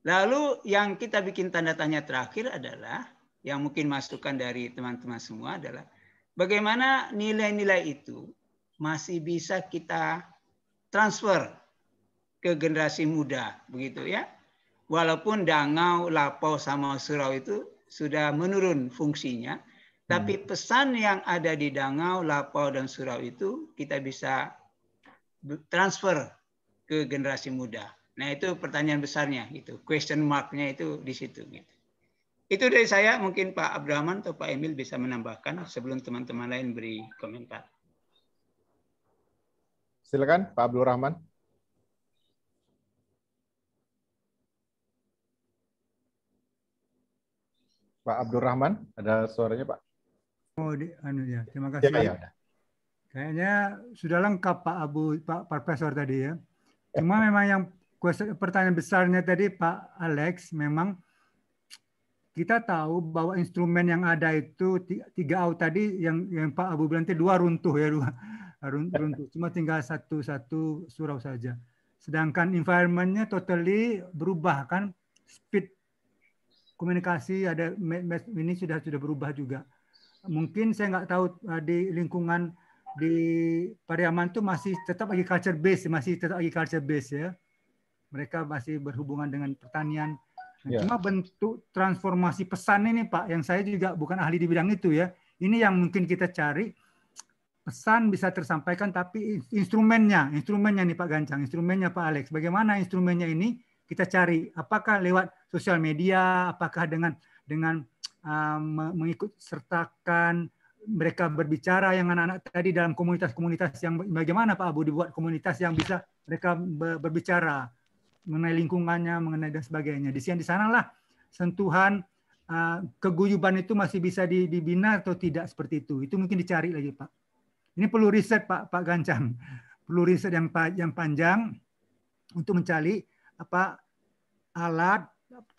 Lalu yang kita bikin tanda tanya terakhir adalah, yang mungkin masukan dari teman-teman semua adalah, bagaimana nilai-nilai itu masih bisa kita transfer ke generasi muda, begitu ya. Walaupun Dangau, Lapau, sama Surau itu sudah menurun fungsinya, tapi pesan yang ada di Dangau, Lapau, dan Surau itu kita bisa transfer ke generasi muda. Nah itu pertanyaan besarnya, gitu. Question mark-nya itu di situ. Gitu. Itu dari saya, mungkin Pak Abdurrahman atau Pak Emil bisa menambahkan sebelum teman-teman lain beri komentar. Silakan Pak Abdurrahman. Pak Abdurrahman, ada suaranya Pak? Oh, ya. Terima kasih. Ya. Kayaknya sudah lengkap Pak Profesor tadi ya. Cuma memang yang pertanyaan besarnya tadi Pak Alex, memang kita tahu bahwa instrumen yang ada itu 3AU tadi yang Pak Abu bilang itu 2 runtuh ya, 2 runtuh. Cuma tinggal satu surau saja. Sedangkan environment-nya totally berubah kan, speed komunikasi ada ini sudah berubah juga. Mungkin saya nggak tahu di lingkungan di Pariaman itu masih tetap agriculture base, ya. Mereka masih berhubungan dengan pertanian. Nah, cuma bentuk transformasi pesan ini Pak, yang saya juga bukan ahli di bidang itu ya. Ini yang mungkin kita cari, pesan bisa tersampaikan, tapi instrumennya nih Pak Gancang, instrumennya Pak Alex. Bagaimana instrumennya ini kita cari? Apakah lewat sosial media? Apakah dengan mengikut sertakan mereka berbicara yang anak-anak tadi dalam komunitas-komunitas yang bagaimana Pak Abu dibuat komunitas yang bisa mereka berbicara mengenai lingkungannya, mengenai dan sebagainya. Di sanalah sentuhan keguyuban itu masih bisa dibina atau tidak seperti itu. Itu mungkin dicari lagi Pak. Ini perlu riset Pak Gancang, perlu riset yang panjang untuk mencari alat,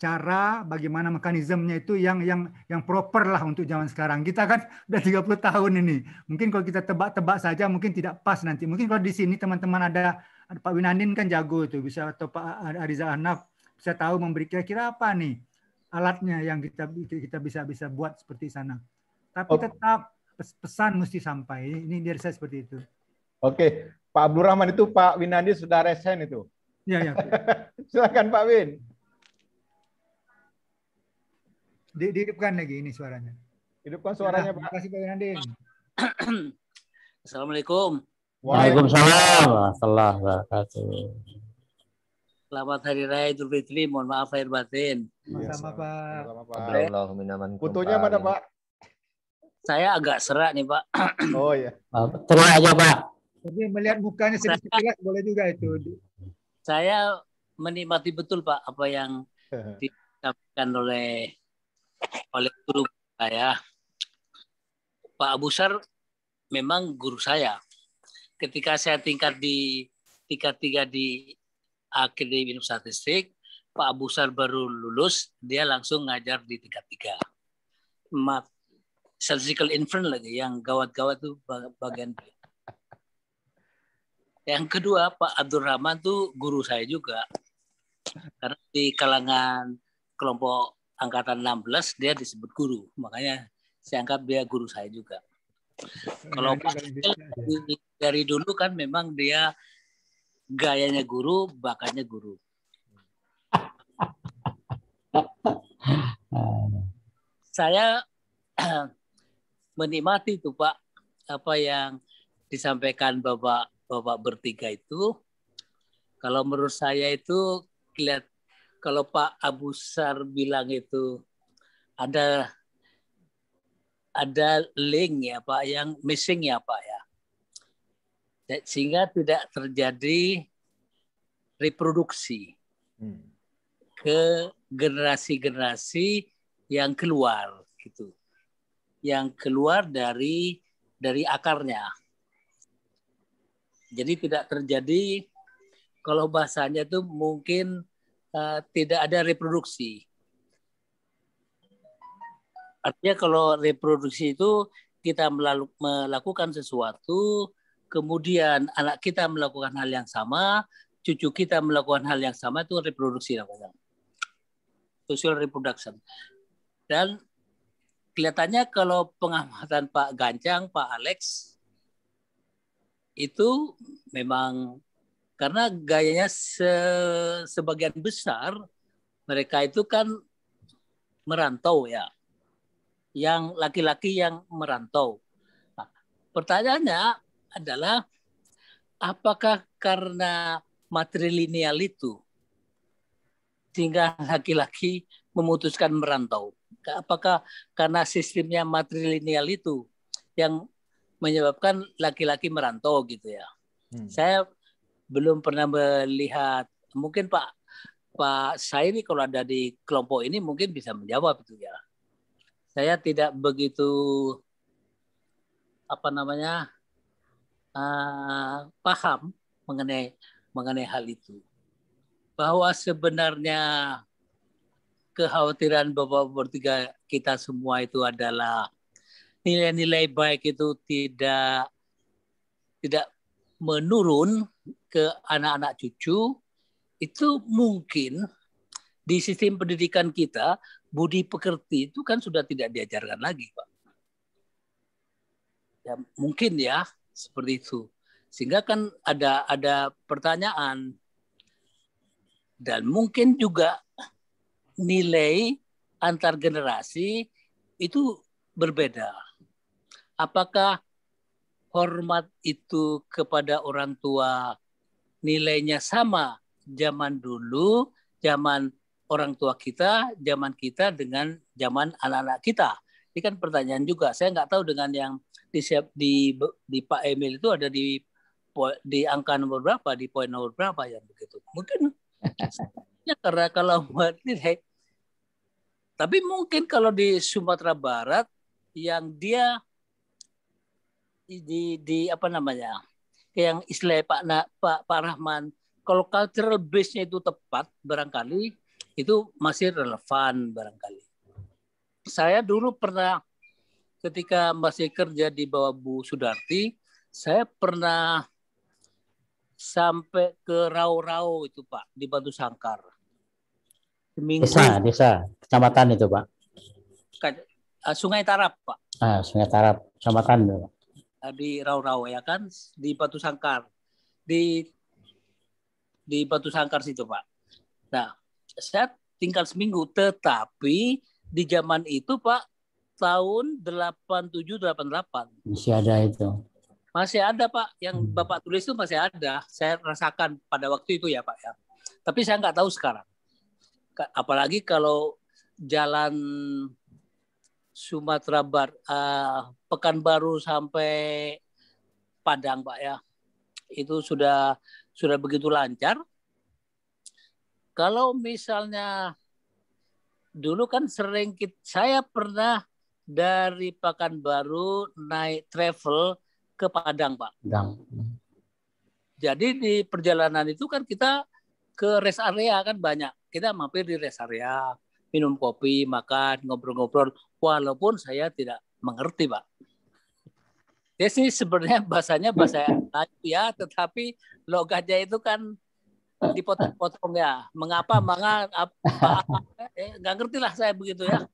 cara, bagaimana mekanismenya itu yang proper lah untuk zaman sekarang. Kita kan udah 30 tahun ini. Mungkin kalau kita tebak-tebak saja mungkin tidak pas nanti. Mungkin kalau di sini teman-teman ada Pak Winandin kan jago itu, bisa, atau Pak Ariza Anaf bisa tahu memberi kira-kira apa nih alatnya yang kita bisa buat seperti sana. Tapi tetap pesan mesti sampai. Ini dari saya seperti itu. Oke, Pak Abdurrahman itu Pak Winandi sudah resign itu. Iya, ya. Silakan Pak Win. Dihidupkan lagi ini suaranya. Hidupkan suaranya, Pak. Terima kasih Pak Winandi. Assalamualaikum. Waalaikumsalam warahmatullahi wabarakatuh. Selamat Hari Raya Idul Fitri. Mohon maaf lahir batin. Sama Pak. Fotonya mana, Pak? Saya agak serak nih, Pak. Oh ya. Terus aja, Pak. Tapi melihat mukanya sedikit jelas boleh juga itu. Saya menikmati betul, Pak, apa yang disampaikan oleh guru saya. Pak Abu Sar memang guru saya. Ketika saya tingkat 3 di Akademi Ilmu Statistik, Pak Abu Sar baru lulus, dia langsung ngajar di tingkat 3. Statistical inference lagi, yang gawat-gawat itu bagian dia. Yang kedua, Pak Abdurrahman tuh guru saya juga. Karena di kalangan kelompok angkatan 16 dia disebut guru, makanya saya anggap dia guru saya juga. Kalau Pak dari dulu kan memang dia gayanya guru, bakatnya guru. Saya menikmati itu Pak, apa yang disampaikan Bapak bertiga itu. Kalau menurut saya itu kalau Pak Abu Sar bilang itu ada link ya Pak, yang missing ya Pak ya. Sehingga tidak terjadi reproduksi ke generasi-generasi yang keluar gitu. Yang keluar dari akarnya. Jadi tidak terjadi, kalau bahasanya itu mungkin tidak ada reproduksi. Artinya kalau reproduksi itu kita melakukan sesuatu, kemudian anak kita melakukan hal yang sama, cucu kita melakukan hal yang sama, itu reproduksi namanya. Social reproduction. Dan kelihatannya kalau pengamatan Pak Gancang, Pak Alex, itu memang karena gayanya sebagian besar mereka itu kan merantau ya. Yang laki-laki yang merantau. Nah, pertanyaannya adalah apakah karena matrilineal itu sehingga laki-laki memutuskan merantau? Apakah karena sistemnya matrilineal itu yang menyebabkan laki-laki merantau gitu ya? Saya belum pernah melihat, mungkin Pak Sairi kalau ada di kelompok ini mungkin bisa menjawab itu ya. Saya tidak begitu paham mengenai hal itu. Bahwa sebenarnya kekhawatiran Bapak bertiga kita semua itu adalah nilai-nilai baik itu tidak menurun ke anak-anak cucu, itu mungkin di sistem pendidikan kita budi pekerti itu kan sudah tidak diajarkan lagi, Pak. Ya, mungkin ya seperti itu. Sehingga kan ada pertanyaan dan mungkin juga nilai antar generasi itu berbeda. Apakah hormat itu kepada orang tua nilainya sama zaman dulu, zaman orang tua kita, zaman kita dengan zaman anak-anak kita? Ini kan pertanyaan juga. Saya nggak tahu dengan yang di Pak Emil itu ada di angka nomor berapa, di poin nomor berapa yang begitu. Mungkin ya karena kalau nilai, tapi mungkin kalau di Sumatera Barat yang dia di yang istilah Pak Rahman, kalau cultural base-nya itu tepat barangkali itu masih relevan barangkali. Saya dulu pernah ketika masih kerja di bawah Bu Sudarti, saya pernah sampai ke Rau-Rau itu Pak, di Batu Sangkar. seminggu. Desa, kecamatan itu Pak. Sungai Tarap Pak. Sungai Tarap, kecamatan Pak. Di Rau-Rau ya kan, di Batu Sangkar, di Batu Sangkar situ Pak. Nah, saya tinggal seminggu, tetapi di zaman itu Pak, tahun 87-88. Masih ada itu. Masih ada Pak, yang Bapak tulis itu masih ada. Saya rasakan pada waktu itu ya Pak ya. Tapi saya nggak tahu sekarang. Apalagi kalau jalan Sumatera Barat, Pekanbaru sampai Padang Pak ya, itu sudah begitu lancar. Kalau misalnya dulu kan saya pernah dari Pekanbaru naik travel ke Padang Pak. Padang. Jadi di perjalanan itu kan kita ke rest area kan banyak. Kita mampir di rest area, minum kopi, makan, ngobrol-ngobrol. Walaupun saya tidak mengerti, Pak. Dia sih sebenarnya bahasanya bahasa Melayu ya, tetapi logatnya itu kan dipotong-potong ya. Mengapa, nggak ngerti lah saya begitu ya.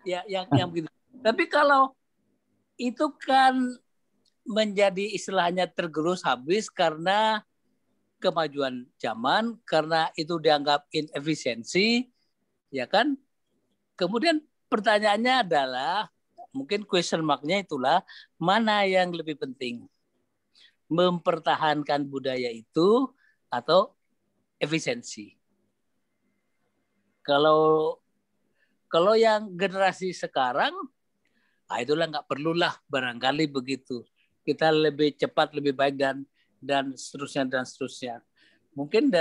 yang begitu. Tapi kalau itu kan menjadi istilahnya tergerus habis karena kemajuan zaman, karena itu dianggap inefisiensi, ya kan? Kemudian pertanyaannya adalah, mungkin question mark-nya itulah, mana yang lebih penting? Mempertahankan budaya itu atau efisiensi? Kalau yang generasi sekarang, itulah nggak perlulah barangkali begitu. Kita lebih cepat, lebih baik dan seterusnya. Mungkin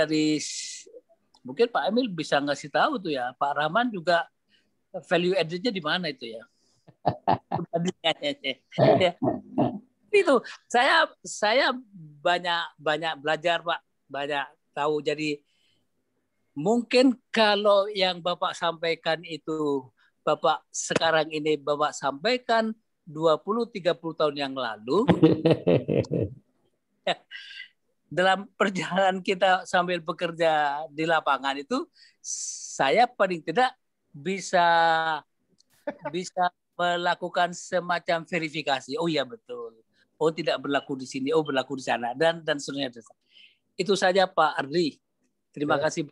Pak Emil bisa ngasih tahu tuh ya, Pak Rahman juga value added-nya di mana itu ya? Itu saya banyak belajar Pak, banyak tahu. Jadi mungkin kalau yang Bapak sampaikan itu Bapak sekarang ini Bapak sampaikan 20-30 tahun yang lalu, dalam perjalanan kita sambil bekerja di lapangan itu, saya paling tidak bisa melakukan semacam verifikasi. Oh iya betul. Oh tidak berlaku di sini. Oh berlaku di sana dan seterusnya. Itu saja Pak Ardi. Terima kasih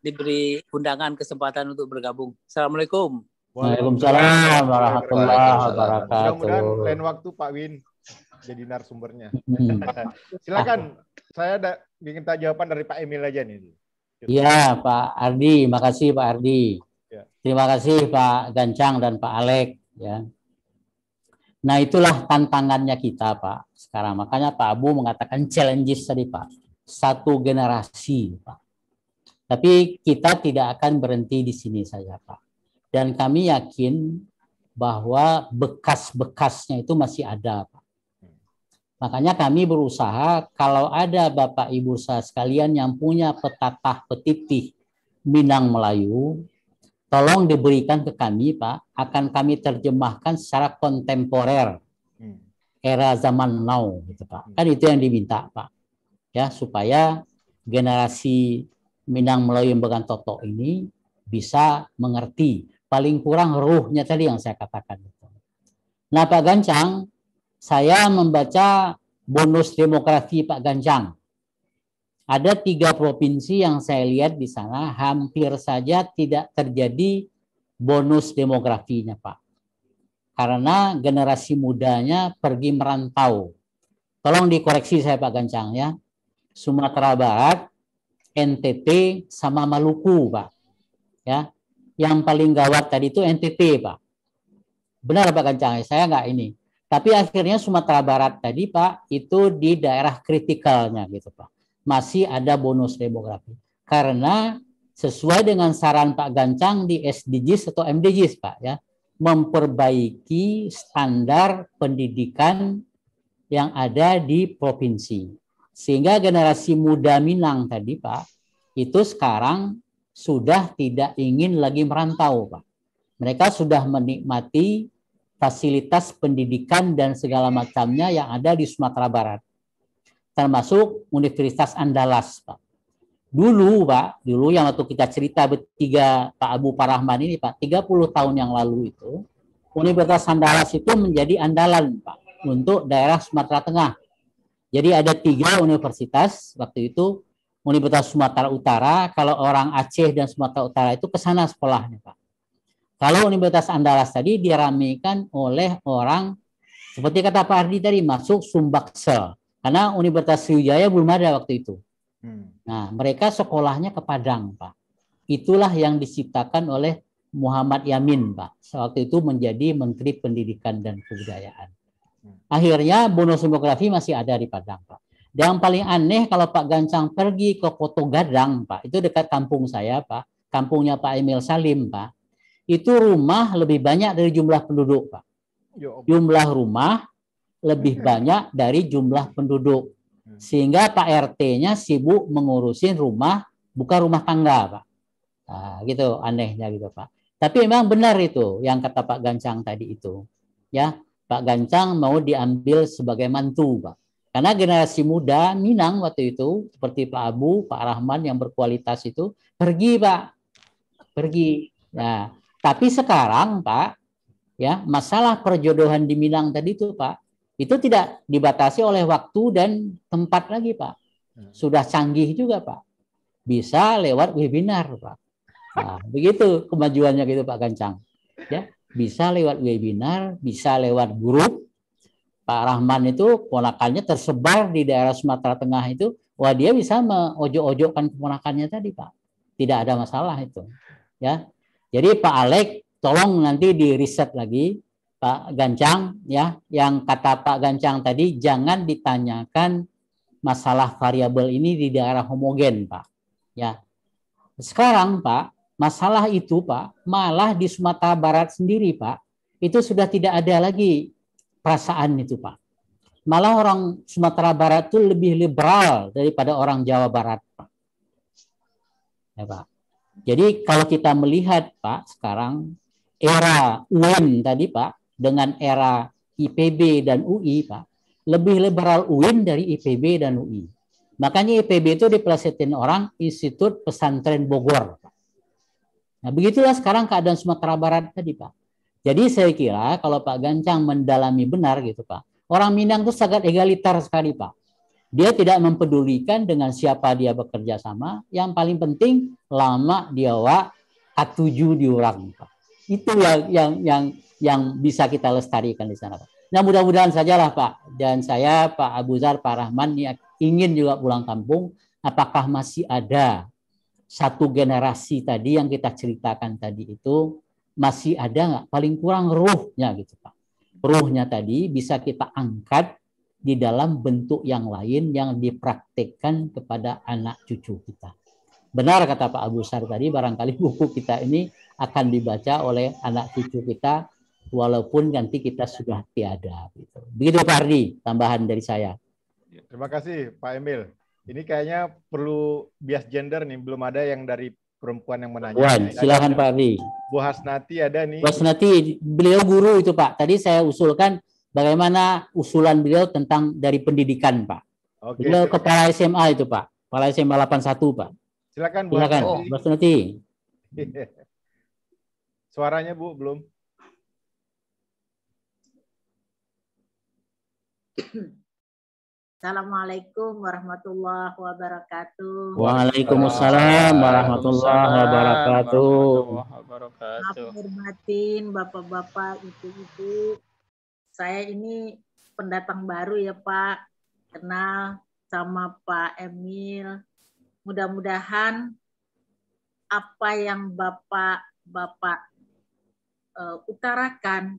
diberi undangan kesempatan untuk bergabung. Assalamualaikum. Waalaikumsalam warahmatullahi wabarakatuh. Mudah-mudahan lain waktu Pak Win jadi narasumbernya. Silakan, saya ingin minta jawaban dari Pak Emil aja nih. Iya Pak Ardi, makasih Pak Ardi. Ya. Terima kasih Pak Gancang dan Pak Alek. Ya. Nah itulah tantangannya kita Pak sekarang. Makanya Pak Abu mengatakan challenges tadi Pak. Satu generasi Pak. Tapi kita tidak akan berhenti di sini saja Pak. Dan kami yakin bahwa bekas-bekasnya itu masih ada Pak. Makanya kami berusaha kalau ada Bapak Ibu sekalian yang punya petatah petitih Minang Melayu, tolong diberikan ke kami Pak, akan kami terjemahkan secara kontemporer, era zaman now gitu Pak. Kan itu yang diminta Pak. Ya, supaya generasi Minang Melayu Embagan Toto ini bisa mengerti paling kurang ruhnya tadi yang saya katakan. Nah Pak Gancang, saya membaca bonus demografi Pak Gancang. Ada 3 provinsi yang saya lihat di sana hampir saja tidak terjadi bonus demografinya Pak. Karena generasi mudanya pergi merantau. Tolong dikoreksi saya Pak Gancang ya. Sumatera Barat, NTT sama Maluku Pak. Ya. Yang paling gawat tadi itu NTT Pak. Benar Pak Gancang, saya nggak ini. Tapi akhirnya Sumatera Barat tadi Pak, itu di daerah kritikalnya gitu Pak. Masih ada bonus demografi. Karena sesuai dengan saran Pak Gancang di SDGs atau MDGs Pak ya, memperbaiki standar pendidikan yang ada di provinsi. Sehingga generasi muda Minang tadi Pak, itu sekarang sudah tidak ingin lagi merantau Pak. Mereka sudah menikmati fasilitas pendidikan dan segala macamnya yang ada di Sumatera Barat. Termasuk Universitas Andalas Pak. Dulu Pak, dulu yang waktu kita cerita bertiga Pak Abu Pak Rahman ini Pak, 30 tahun yang lalu itu, Universitas Andalas itu menjadi andalan Pak untuk daerah Sumatera Tengah. Jadi ada 3 universitas waktu itu, Universitas Sumatera Utara, kalau orang Aceh dan Sumatera Utara itu ke sana sekolahnya Pak. Kalau Universitas Andalas tadi diramaikan oleh orang, seperti kata Pak Ardi tadi, masuk Sumbaksel. Karena Universitas Sriwijaya belum ada waktu itu. Nah, mereka sekolahnya ke Padang, Pak. Itulah yang diciptakan oleh Muhammad Yamin, Pak. Waktu itu menjadi Menteri Pendidikan dan Kebudayaan. Akhirnya bonus demografi masih ada di Padang, Pak. Dan yang paling aneh kalau Pak Gancang pergi ke Koto Gadang, Pak. Itu dekat kampung saya, Pak. Kampungnya Pak Emil Salim, Pak. Itu rumah lebih banyak dari jumlah penduduk, Pak. Jumlah rumah lebih banyak dari jumlah penduduk. Sehingga Pak RT-nya sibuk mengurusin rumah, bukan rumah tangga, Pak. Nah, gitu anehnya gitu, Pak. Tapi memang benar itu yang kata Pak Gancang tadi itu. Ya, Pak Gancang mau diambil sebagai mantu, Pak. Karena generasi muda Minang waktu itu seperti Pak Abu, Pak Rahman yang berkualitas itu pergi, Pak. Pergi. Nah, tapi sekarang, Pak, ya, masalah perjodohan di Minang tadi itu, Pak, itu tidak dibatasi oleh waktu dan tempat lagi, Pak. Sudah canggih juga, Pak. Bisa lewat webinar, Pak. Nah, begitu kemajuannya gitu, Pak Gancang. Ya, bisa lewat webinar, bisa lewat grup. Pak Rahman itu ponakannya tersebar di daerah Sumatera Tengah itu, wah dia bisa mengojok-ojokkan keponakannya tadi, Pak. Tidak ada masalah itu. Ya. Jadi Pak Alek, tolong nanti di riset lagi Pak Gancang, ya, yang kata Pak Gancang tadi, jangan ditanyakan masalah variabel ini di daerah homogen, Pak. Ya, sekarang Pak, masalah itu Pak, malah di Sumatera Barat sendiri Pak, itu sudah tidak ada lagi perasaan itu Pak. Malah orang Sumatera Barat itu lebih liberal daripada orang Jawa Barat, Pak. Ya, Pak. Jadi kalau kita melihat Pak, sekarang era UIN tadi Pak, dengan era IPB dan UI, Pak, lebih liberal UIN dari IPB dan UI. Makanya IPB itu dipelesetin orang Institut Pesantren Bogor, Pak. Nah, begitulah sekarang keadaan Sumatera Barat tadi, Pak. Jadi saya kira kalau Pak Gancang mendalami benar gitu, Pak, orang Minang itu sangat egaliter sekali, Pak. Dia tidak mempedulikan dengan siapa dia bekerja sama. Yang paling penting lama dia atuju diurang, Pak. Itu yang bisa kita lestarikan di sana, Pak. Nah, mudah-mudahan sajalah, Pak. Dan saya, Pak Abu Zar, Pak Rahman, ingin juga pulang kampung. Apakah masih ada satu generasi tadi yang kita ceritakan tadi itu, masih ada nggak? Paling kurang ruhnya gitu, Pak. Ruhnya tadi bisa kita angkat di dalam bentuk yang lain yang dipraktekkan kepada anak cucu kita. Benar kata Pak Abu Sar tadi, barangkali buku kita ini akan dibaca oleh anak cucu kita walaupun nanti kita sudah tiada. Begitu Pak Ardi, tambahan dari saya. Terima kasih Pak Emil. Ini kayaknya perlu bias gender nih, belum ada yang dari perempuan yang menanya. Silakan Pak Ardi. Bu Hasnati ada nih. Bu Hasnati, beliau guru itu Pak. Tadi saya usulkan bagaimana usulan beliau tentang dari pendidikan Pak. Oke, beliau silakan. Kepala SMA itu Pak. Kepala SMA 81 Pak. Silakan Bu Hasnati. Suaranya Bu belum. Assalamualaikum warahmatullahi wabarakatuh. Waalaikumsalam warahmatullahi wabarakatuh. Maaf hormatin Bapak-bapak, Ibu-ibu. Saya ini pendatang baru ya Pak. Kenal sama Pak Emil. Mudah-mudahan apa yang Bapak utarakan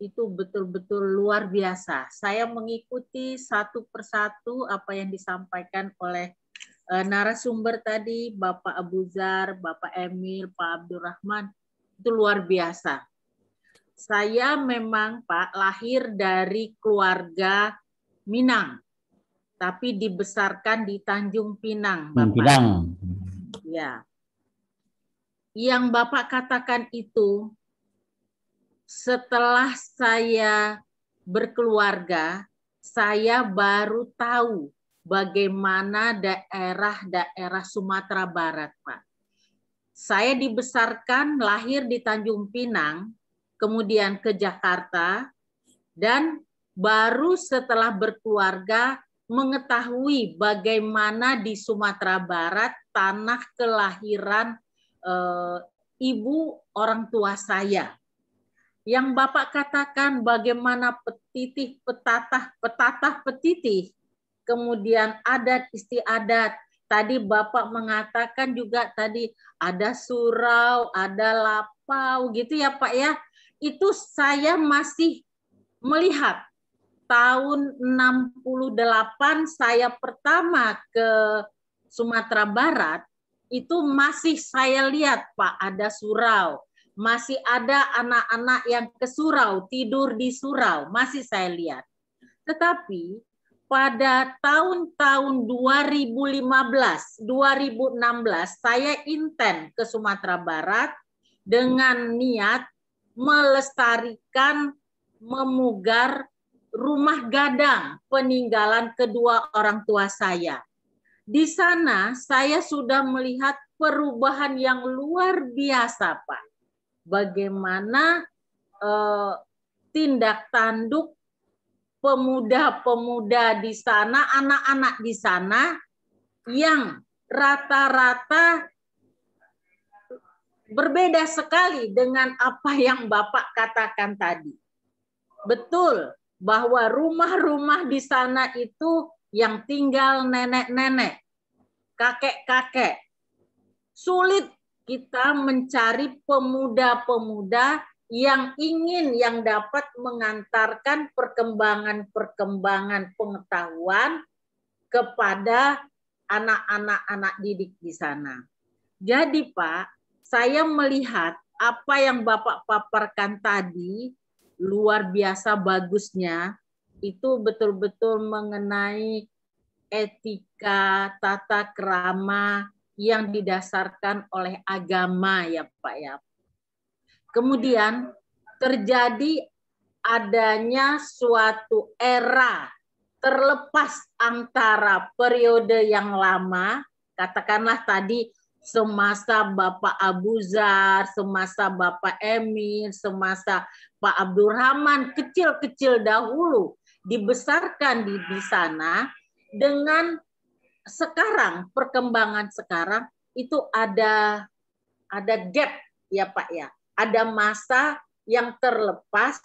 itu betul-betul luar biasa. Saya mengikuti satu persatu apa yang disampaikan oleh narasumber tadi, Bapak Abu Zar, Bapak Emil, Pak Abdurrahman, itu luar biasa. Saya memang Pak lahir dari keluarga Minang, tapi dibesarkan di Tanjung Pinang, Bapak. Pinang. Ya. Yang Bapak katakan itu, setelah saya berkeluarga, saya baru tahu bagaimana daerah-daerah Sumatera Barat, Pak. Saya dibesarkan, lahir di Tanjung Pinang, kemudian ke Jakarta, dan baru setelah berkeluarga mengetahui bagaimana di Sumatera Barat tanah kelahiran ibu orang tua saya. Yang Bapak katakan bagaimana petitih, petatah petitih, kemudian adat istiadat. Tadi Bapak mengatakan juga tadi ada surau, ada lapau gitu ya Pak ya. Itu saya masih melihat. Tahun 68 saya pertama ke Sumatera Barat, itu masih saya lihat Pak, ada surau. Masih ada anak-anak yang ke surau, tidur di surau, masih saya lihat. Tetapi pada tahun-tahun 2015, 2016 saya inten ke Sumatera Barat dengan niat melestarikan, memugar rumah gadang peninggalan kedua orang tua saya. Di sana saya sudah melihat perubahan yang luar biasa, Pak. Bagaimana tindak tanduk pemuda-pemuda di sana, anak-anak di sana yang rata-rata berbeda sekali dengan apa yang Bapak katakan tadi. Betul bahwa rumah-rumah di sana itu yang tinggal nenek-nenek, kakek-kakek. Sulit kita mencari pemuda-pemuda yang ingin, yang dapat mengantarkan perkembangan-perkembangan pengetahuan kepada anak-anak didik di sana. Jadi Pak, saya melihat apa yang Bapak paparkan tadi luar biasa bagusnya, itu betul-betul mengenai etika, tata krama yang didasarkan oleh agama ya Pak ya. Kemudian terjadi adanya suatu era terlepas antara periode yang lama, katakanlah tadi semasa Bapak Abu Zar, semasa Bapak Emil, semasa Pak Abdurrahman, kecil-kecil dahulu dibesarkan di sana, dengan sekarang, perkembangan sekarang itu ada gap ya Pak ya. Ada masa yang terlepas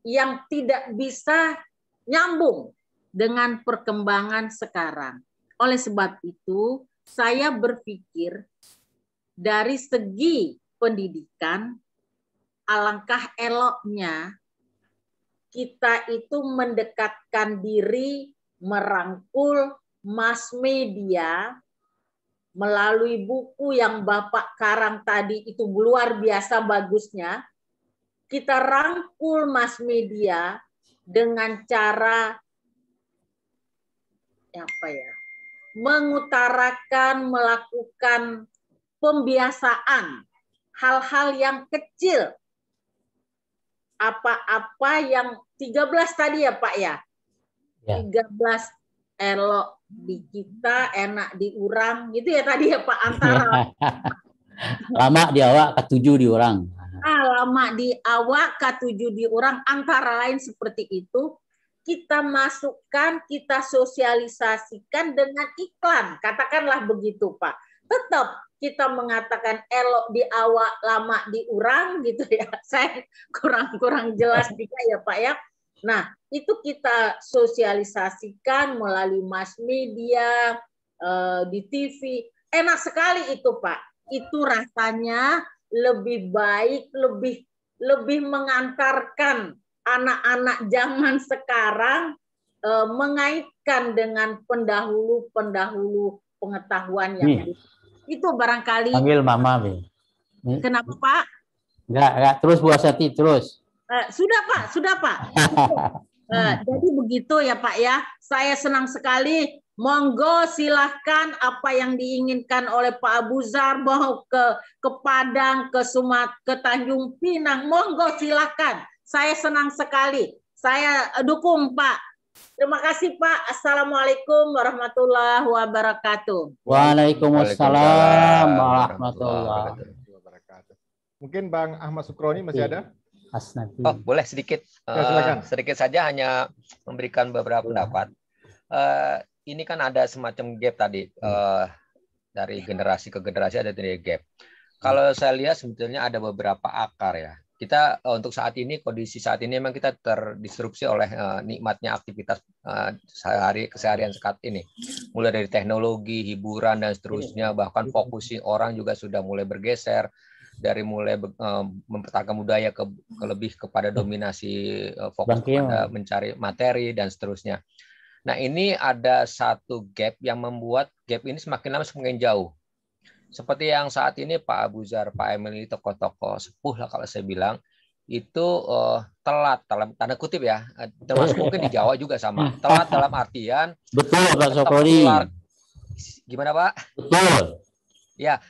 yang tidak bisa nyambung dengan perkembangan sekarang. Oleh sebab itu, saya berpikir dari segi pendidikan, alangkah eloknya kita itu mendekatkan diri, merangkul mass media melalui buku yang Bapak karang tadi itu luar biasa bagusnya. Kita rangkul mass media dengan cara apa ya? Mengutarakan, melakukan pembiasaan hal-hal yang kecil. Apa-apa yang 13 tadi ya Pak ya? 13 elok di kita, enak diurang, gitu ya tadi ya Pak, antara lama di awak, ketujuh di orang. Lama di awak, ketujuh di orang, antara lain seperti itu. Kita masukkan, kita sosialisasikan dengan iklan, katakanlah begitu Pak. Tetap kita mengatakan elok di awak, lama di urang, gitu ya. Saya kurang jelas juga ya Pak ya. Nah, itu kita sosialisasikan melalui mass media, di TV. Enak sekali itu Pak. Itu rasanya lebih baik, lebih mengantarkan anak-anak zaman sekarang mengaitkan dengan pendahulu pengetahuan yang itu barangkali. Panggil Mama, Be. Kenapa Pak? Enggak, terus Bu Asyati, terus. Sudah Pak. Jadi begitu ya Pak ya. Saya senang sekali. Monggo silahkan apa yang diinginkan oleh Pak Abu Zar, mau ke Padang, ke Sumatera, ke Tanjung Pinang. Monggo silahkan. Saya senang sekali. Saya dukung Pak. Terima kasih Pak. Assalamualaikum warahmatullahi wabarakatuh. Waalaikumsalam warahmatullahi wabarakatuh. Mungkin Bang Ahmad Sukroni masih ada? Oh, boleh sedikit. silakan. Sedikit saja, hanya memberikan beberapa pendapat. Ini kan ada semacam gap tadi, dari generasi ke generasi ada gap. Kalau saya lihat sebetulnya ada beberapa akar ya. Kita untuk saat ini, kondisi saat ini memang kita terdisrupsi oleh nikmatnya aktivitas keseharian saat ini. Mulai dari teknologi, hiburan, dan seterusnya, bahkan fokusi orang juga sudah mulai bergeser dari mulai mempertahankan budaya ke lebih kepada dominasi, fokus pada mencari materi dan seterusnya. Nah, ini ada satu gap yang membuat gap ini semakin lama semakin jauh. Seperti yang saat ini Pak Abu Zar, Pak Emil, tokoh-tokoh sepuh lah kalau saya bilang, itu telat dalam tanda kutip ya, termasuk mungkin di Jawa juga sama. Telat dalam artian betul Pak Sokori. Gimana Pak? Betul. Ya,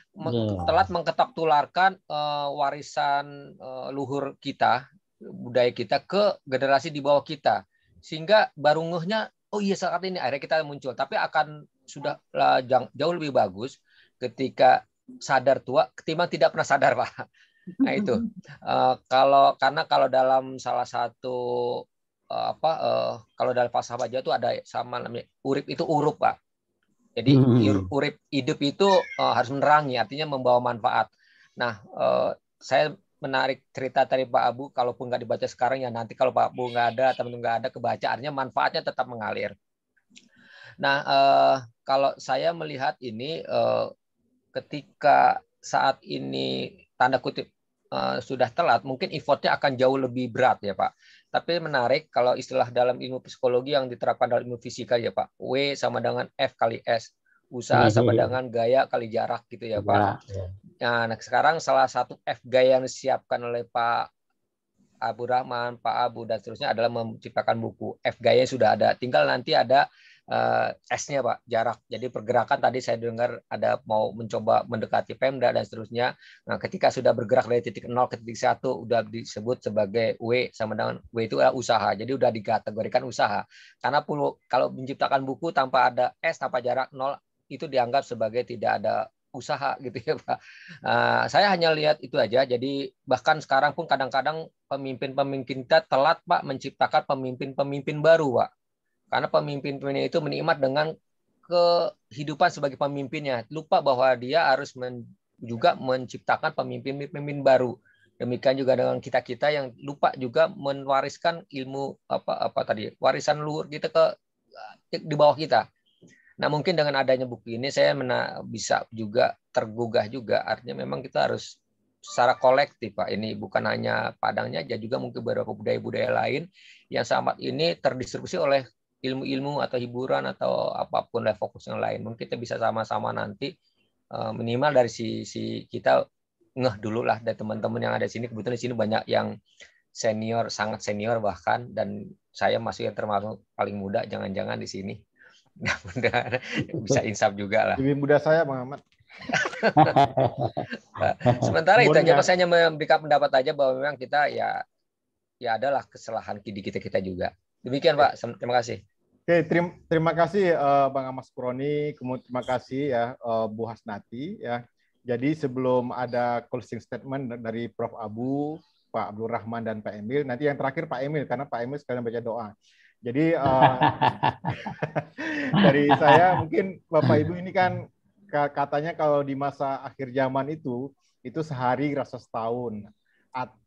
telat mengketok tularkan warisan luhur kita, budaya kita ke generasi di bawah kita. Sehingga baru ngehnya, oh iya saat ini akhirnya kita muncul. Tapi akan sudah jauh lebih bagus ketika sadar tua ketimbang tidak pernah sadar, Pak. Nah itu karena kalau dalam salah satu kalau dalam falsafah Jawa itu ada sama namanya urip itu urup, Pak. Jadi urip hidup itu harus menerangi, artinya membawa manfaat. Nah, saya menarik cerita dari Pak Abu, kalaupun nggak dibaca sekarang ya nanti kalau Pak Abu nggak ada, teman-teman nggak ada kebaca, artinya manfaatnya tetap mengalir. Nah, kalau saya melihat ini ketika saat ini tanda kutip sudah telat, mungkin effortnya akan jauh lebih berat ya Pak. Tapi menarik kalau istilah dalam ilmu psikologi yang diterapkan dalam ilmu fisika ya Pak, W sama dengan F kali S, usaha sama dengan gaya kali jarak gitu ya Pak. Nah, sekarang salah satu F gaya yang disiapkan oleh Pak Abu Rahman, Pak Abu dan seterusnya adalah menciptakan buku. F gaya sudah ada, tinggal nanti ada S-nya Pak, jarak. Jadi pergerakan tadi saya dengar ada mau mencoba mendekati Pemda dan seterusnya. Nah, ketika sudah bergerak dari titik 0 ke titik 1 udah disebut sebagai W sama dengan W itu adalah usaha. Jadi udah dikategorikan usaha. Karena kalau menciptakan buku tanpa ada S, tanpa jarak 0 itu dianggap sebagai tidak ada usaha gitu ya Pak. Saya hanya lihat itu aja. Jadi bahkan sekarang pun kadang-kadang pemimpin-pemimpin kita telat Pak menciptakan pemimpin-pemimpin baru Pak. Karena pemimpin-pemimpin itu menikmat dengan kehidupan sebagai pemimpinnya. Lupa bahwa dia harus juga menciptakan pemimpin-pemimpin baru. Demikian juga dengan kita-kita yang lupa juga mewariskan ilmu warisan luhur kita di bawah kita. Nah, mungkin dengan adanya buku ini saya bisa juga tergugah juga. Artinya memang kita harus secara kolektif Pak. Ini bukan hanya Padangnya, aja juga mungkin beberapa budaya-budaya lain yang saat ini terdistribusi oleh ilmu-ilmu atau hiburan atau apapun lah fokus yang lain. Mungkin kita bisa sama-sama nanti minimal dari sisi kita ngeh dulu lah dari teman-teman yang ada di sini. Kebetulan di sini banyak yang senior, sangat senior bahkan, dan saya masih yang termasuk paling muda, jangan-jangan di sini. Mudah-mudahan bisa insaf juga lah. Lebih muda saya, Bang Ahmad. Sementara itu aja, saya hanya memberikan pendapat aja bahwa memang kita ya adalah kesalahan di kita juga. Demikian Pak, terima kasih. Oke, terima kasih Bang Ahmad Sukroni, kemudian terima kasih ya Bu Hasnati ya. Jadi sebelum ada closing statement dari Prof Abu, Pak Abdul Rahman dan Pak Emil, nanti yang terakhir Pak Emil karena Pak Emil sekalian baca doa. Jadi dari saya mungkin Bapak Ibu ini kan katanya kalau di masa akhir zaman itu sehari rasa setahun,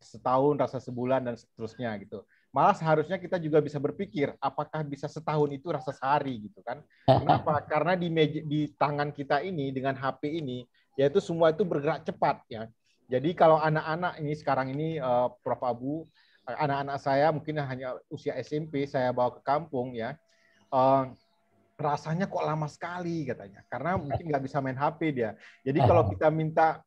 setahun rasa sebulan dan seterusnya gitu. Malah seharusnya kita juga bisa berpikir apakah bisa setahun itu rasa sehari gitu kan. Kenapa? Karena di tangan kita ini dengan HP ini yaitu semua itu bergerak cepat ya. Jadi kalau anak-anak ini sekarang ini Prof Abu, anak-anak saya mungkin hanya usia SMP saya bawa ke kampung ya. Rasanya kok lama sekali katanya. Karena mungkin nggak bisa main HP dia. Jadi kalau kita minta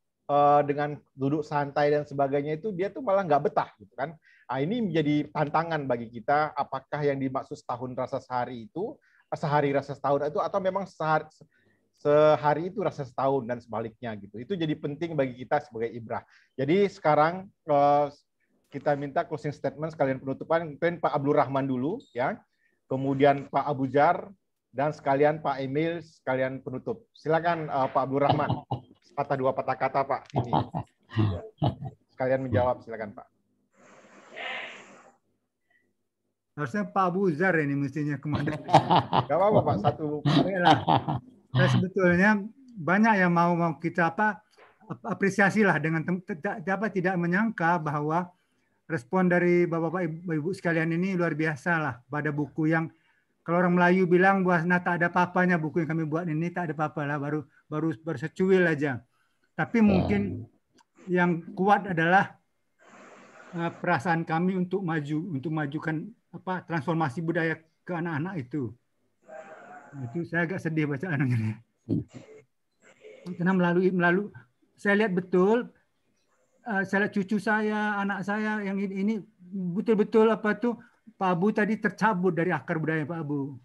dengan duduk santai dan sebagainya itu dia tuh malah nggak betah gitu kan. Nah, ini menjadi tantangan bagi kita apakah yang dimaksud setahun rasa sehari itu sehari rasa setahun itu atau memang sehari itu rasa setahun dan sebaliknya gitu. Itu jadi penting bagi kita sebagai ibrah. Jadi sekarang kita minta closing statement sekalian penutupan mungkin Pak Abdul Rahman dulu ya. kemudian Pak Abu Zar, dan sekalian Pak Emil, sekalian penutup. Silakan Pak Abdul Rahman, dua patah kata Pak. Ini sekalian menjawab, silakan Pak. Harusnya Pak Abu Zar ini mestinya komandan. Gak apa-apa Pak, satu. Saya sebetulnya banyak yang mau kita apresiasi lah dengan tidak menyangka bahwa respon dari Bapak-Bapak Ibu sekalian ini luar biasa lah pada buku yang kalau orang Melayu bilang bahwa tak ada apa-apanya buku yang kami buat ini, tak ada apa-apa lah, baru secuil aja. Tapi mungkin yang kuat adalah perasaan kami untuk majukan transformasi budaya ke anak-anak itu. Itu saya agak sedih bacaannya. Karena melalui saya lihat betul, saya lihat cucu saya, anak saya yang ini betul-betul Pak Abu tadi tercabut dari akar budaya Pak Abu.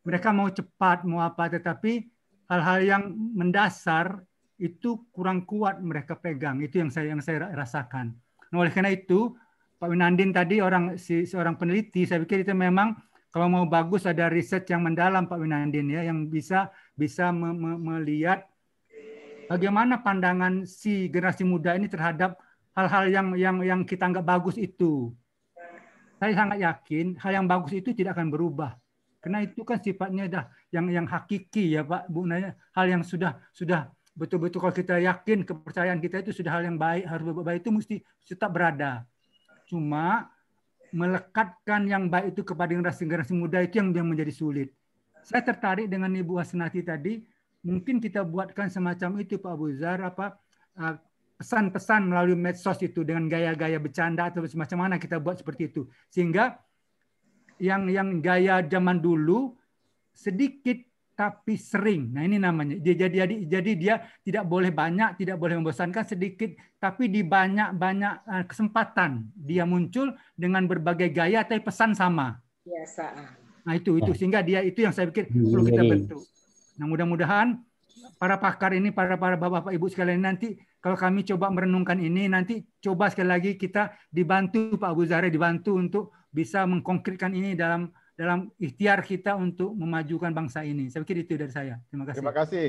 Mereka mau cepat, mau apa, tetapi hal-hal yang mendasar itu kurang kuat mereka pegang. Itu yang saya rasakan. Nah, oleh karena itu, Pak Winandin tadi seorang peneliti, saya pikir itu memang kalau mau bagus ada riset yang mendalam Pak Winandin ya, yang bisa melihat bagaimana pandangan si generasi muda ini terhadap hal-hal yang kita anggap bagus itu. Saya sangat yakin hal yang bagus itu tidak akan berubah. Karena itu kan sifatnya dah yang hakiki ya Pak Bu Naya, hal yang sudah betul-betul kalau kita yakin kepercayaan kita itu sudah hal yang baik, harus baik itu mesti tetap berada. Cuma melekatkan yang baik itu kepada generasi muda itu yang menjadi sulit. Saya tertarik dengan Ibu Hasnati tadi, mungkin kita buatkan semacam itu Pak Abu Zar, pesan-pesan melalui medsos itu dengan gaya-gaya bercanda atau semacam mana kita buat seperti itu. Sehingga yang gaya zaman dulu sedikit tapi sering. Nah ini namanya. Jadi dia tidak boleh banyak, tidak boleh membosankan, sedikit tapi di banyak kesempatan dia muncul dengan berbagai gaya tapi pesan sama. Biasa. Nah itu sehingga dia itu yang saya pikir perlu kita bentuk. Nah mudah-mudahan para pakar ini, para bapak-bapak ibu sekalian nanti kalau kami coba merenungkan ini, nanti coba sekali lagi kita dibantu Pak Abu Zar, dibantu untuk bisa mengkonkretkan ini dalam ikhtiar kita untuk memajukan bangsa ini. Saya pikir itu dari saya. Terima kasih. Terima kasih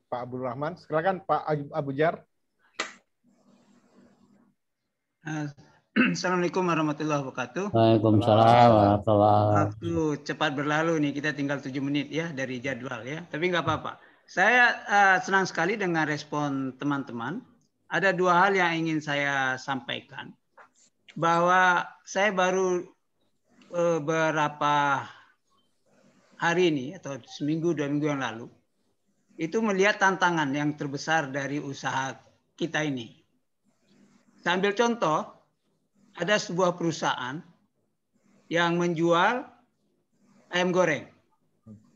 Pak Abdul Rahman. Silakan Pak Abu Zar. Assalamualaikum warahmatullahi wabarakatuh. Waalaikumsalam warahmatullahi wabarakatuh. Waktu cepat berlalu nih, kita tinggal 7 menit ya dari jadwal ya. Tapi nggak apa-apa. Saya senang sekali dengan respon teman-teman. Ada 2 hal yang ingin saya sampaikan. Bahwa saya baru beberapa hari ini atau seminggu 2 minggu yang lalu itu melihat tantangan yang terbesar dari usaha kita ini. Saya ambil contoh, ada sebuah perusahaan yang menjual ayam goreng,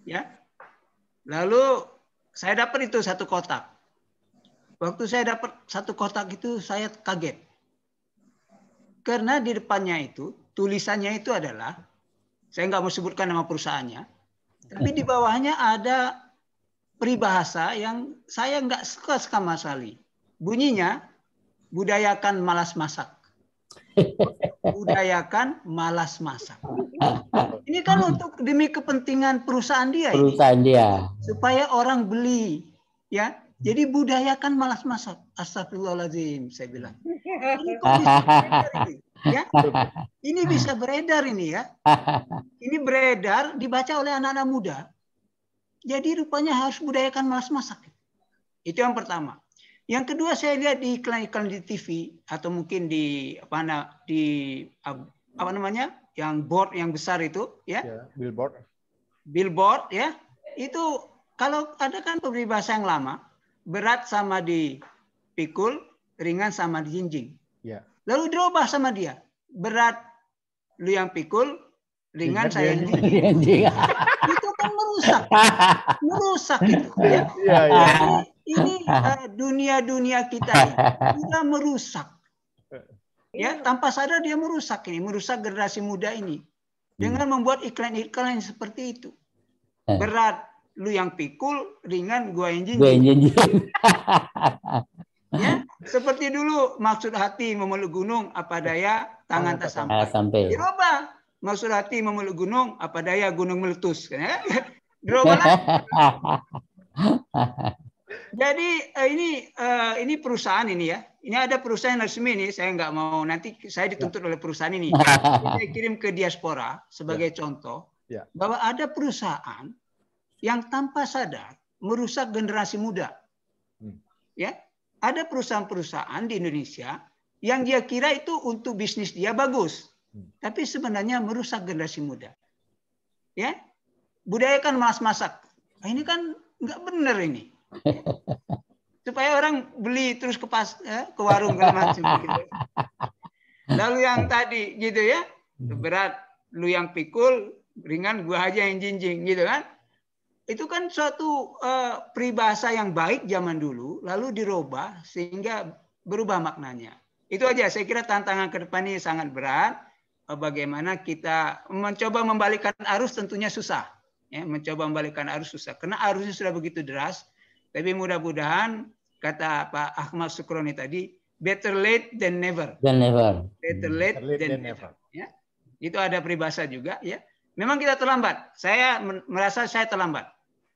ya. Lalu saya dapat itu 1 kotak. Waktu saya dapat 1 kotak itu saya kaget, karena di depannya itu tulisannya itu adalah, saya nggak mau sebutkan nama perusahaannya, tapi di bawahnya ada peribahasa yang saya nggak suka sama sekali. Bunyinya, budayakan malas masak. Budayakan malas masak. Ini kan untuk demi kepentingan perusahaan dia. Perusahaan ini. dia. Supaya orang beli, ya. Jadi budayakan malas masak. Astagfirullahaladzim, saya bilang. Ini kok bisa beredar ini? Ya? Ini bisa beredar ini ya. Ini beredar dibaca oleh anak-anak muda. Jadi rupanya harus budayakan malas masak. Itu yang pertama. Yang kedua, saya lihat di iklan-iklan di TV atau mungkin di apa namanya? Yang board yang besar itu, ya. Billboard ya. Itu kalau ada kan peribahasa yang lama, berat sama dipikul, ringan sama dijinjing. Ya. Lalu dirubah sama dia. Berat lu yang pikul, ringan saya yang jinjing. Itu kan merusak. Merusak itu. Ya. Ya. Ini dunia-dunia kita ini sudah merusak. Ya, tanpa sadar dia merusak ini, merusak generasi muda ini. Dengan membuat iklan-iklan yang seperti itu. Berat lu yang pikul, ringan gua yang jinjing. Ya, seperti dulu maksud hati memeluk gunung, apa daya tangan tak sampai. Dirubah maksud hati memeluk gunung, apa daya gunung meletus. Global. Jadi ini perusahaan ini ya. Ini ada perusahaan resmi ini. Saya nggak mau nanti saya dituntut oleh perusahaan ini. Saya kirim ke diaspora sebagai contoh bahwa ada perusahaan yang tanpa sadar merusak generasi muda. Ya, ada perusahaan-perusahaan di Indonesia yang dia kira itu untuk bisnis dia bagus, tapi sebenarnya merusak generasi muda. Ya, budaya kan masak. Nah, ini kan nggak benar ini. Supaya orang beli terus ke warung segala macam gitu. Lalu yang tadi gitu ya, berat lu yang pikul, ringan gua aja yang jinjing gitu kan. Itu kan suatu peribahasa yang baik zaman dulu, lalu dirubah sehingga berubah maknanya. Itu aja, saya kira tantangan ke depan ini sangat berat. Bagaimana kita mencoba membalikkan arus tentunya susah. Ya, mencoba membalikkan arus susah, karena arusnya sudah begitu deras. Tapi mudah-mudahan, kata Pak Ahmad Sukroni tadi, better late than never. Better late than never. Ya. Itu ada peribahasa juga. Ya. Memang kita terlambat. Saya merasa saya terlambat.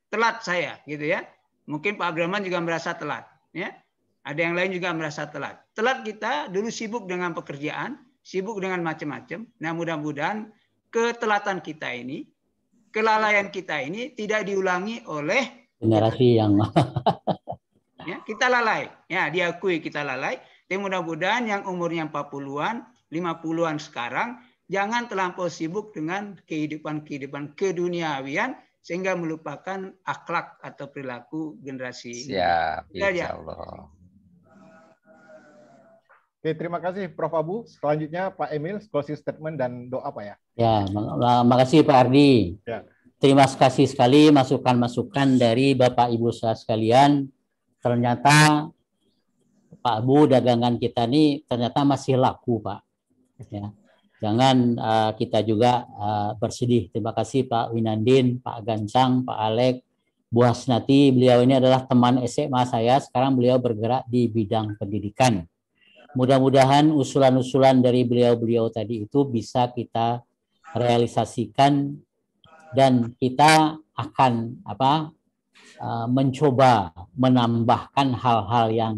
Telat saya, gitu ya. Mungkin Pak Abdurrahman juga merasa telat. Ya. Ada yang lain juga merasa telat. Telat kita dulu sibuk dengan pekerjaan, sibuk dengan macam-macam. Nah, mudah-mudahan ketelatan kita ini, kelalaian kita ini tidak diulangi oleh generasi yang ya, kita lalai. Ya, diakui kita lalai. Tapi mudah-mudahan yang umurnya 40-an, 50-an sekarang jangan terlampau sibuk dengan kehidupan keduniawian sehingga melupakan akhlak atau perilaku generasi. Siap, insya Allah. Oke, terima kasih Prof. Abu. Selanjutnya Pak Emil, closing statement dan doa Pak ya. Ya, makasih Pak Ardi. Ya. Terima kasih sekali masukan-masukan dari Bapak Ibu sekalian. Ternyata Pak Abu, dagangan kita ini ternyata masih laku Pak. Ya. Jangan kita juga bersedih. Terima kasih Pak Winandin, Pak Gancang, Pak Alek, Bu Hasnati. Beliau ini adalah teman SMA saya. Sekarang beliau bergerak di bidang pendidikan. Mudah-mudahan usulan-usulan dari beliau-beliau tadi itu bisa kita realisasikan dan kita akan mencoba menambahkan hal-hal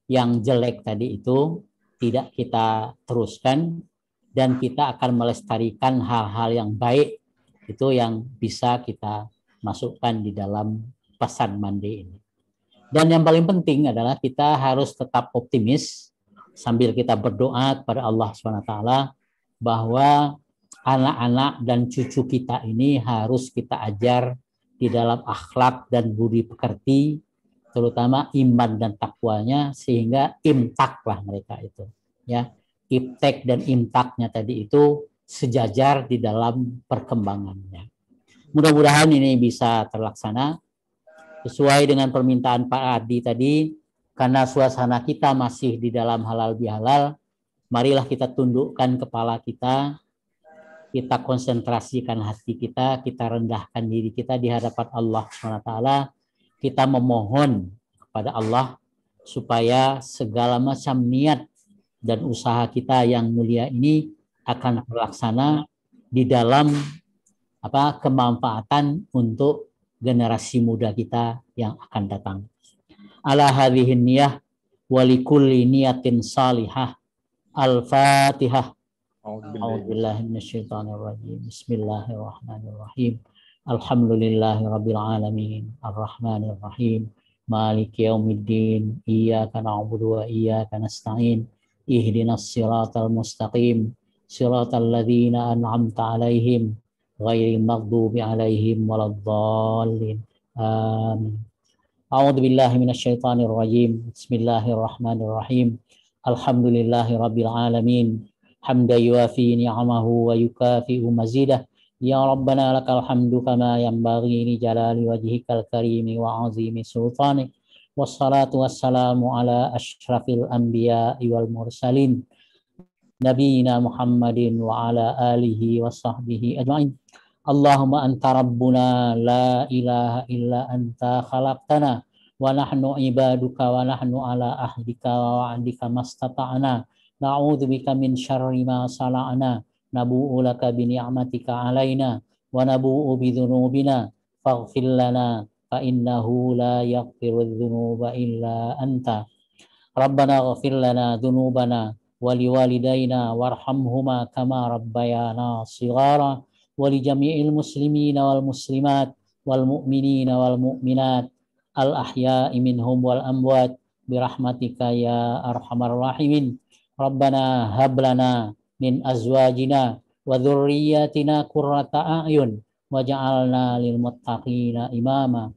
yang jelek tadi itu tidak kita teruskan dan kita akan melestarikan hal-hal yang baik itu yang bisa kita masukkan di dalam pesan mandi ini. Dan yang paling penting adalah kita harus tetap optimis sambil kita berdoa kepada Allah SWT bahwa anak-anak dan cucu kita ini harus kita ajar di dalam akhlak dan budi pekerti, terutama iman dan takwanya, sehingga imtaklah mereka itu. Ya, iptek dan imtaknya tadi itu sejajar di dalam perkembangannya. Mudah-mudahan ini bisa terlaksana sesuai dengan permintaan Pak Adi tadi. Karena suasana kita masih di dalam halal bihalal, marilah kita tundukkan kepala kita konsentrasikan hati kita rendahkan diri kita di hadapan Allah SWT. Kita memohon kepada Allah supaya segala macam niat dan usaha kita yang mulia ini akan terlaksana di dalam kemanfaatan untuk generasi muda kita yang akan datang. Ala hadhihi niyah wa likulli niyatin salihah. Al-Fatihah. A'udzubillahi minasyaitonir rajim. Bismillahirrahmanirrahim. Alhamdulillahirabbil alamin. Arrahmanir rahim. Maliki yaumiddin. Iyyaka na'budu wa iyyaka nasta'in. Ihdinas siratal mustaqim. Siratal ladzina an'amta 'alaihim ghairil maghdubi 'alaihim waladdallin. Amin. A'udzu billahi minasyaitonir rajim. Bismillahirrahmanirrahim. Alhamdulillahi rabbil alamin. Hamdan yuafi ni'amahu wa yukafi'u mazidah. Ya Rabbana lakal hamdu kama yanbaghi li jalali wajhikal karimi wa 'azimi sultanik. Wassalatu wassalamu ala asyrafil anbiya'i wal mursalin. Nabiyina Muhammadin wa ala alihi wa sahbihi ajma'in. Allahumma anta rabbuna la ilaha illa anta khalaqtana wa nahnu ibaduka wa nahnu ala ahdika wa wa'dika mastata'na na'udzubika min syarri ma sala'na nabu'u laka bi ni'matika 'alaina wa nabu'u bi dzunubina faghfir lana fa innahu la yaghfiru dzunuba illa anta. Rabbana ighfir lana dzunubana wa liwalidayna warhamhuma kama rabbayana shighara wa li jami'il muslimina wal muslimat wal mu'minina wal mu'minat al ahya'i minhum wal amwat birahmatika ya arhamar rahimin. Rabbana hab lana min azwajina wa dzurriyyatina qurrata a'yun waj'alna lil muttaqina imama.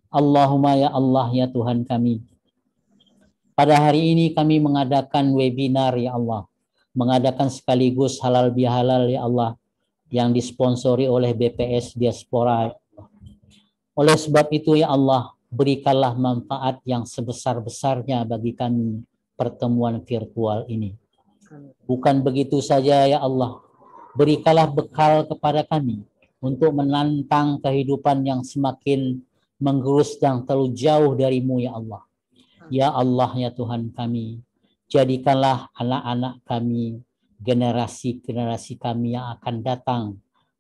Allahumma ya Allah ya Tuhan kami, pada hari ini kami mengadakan webinar ya Allah, mengadakan sekaligus halal bihalal ya Allah, yang disponsori oleh BPS Diaspora. Oleh sebab itu ya Allah, berikanlah manfaat yang sebesar-besarnya bagi kami pertemuan virtual ini. Bukan begitu saja ya Allah, berikanlah bekal kepada kami untuk menantang kehidupan yang semakin menggerus dan terlalu jauh darimu ya Allah. Ya Allah ya Tuhan kami, jadikanlah anak-anak kami, generasi-generasi kami yang akan datang,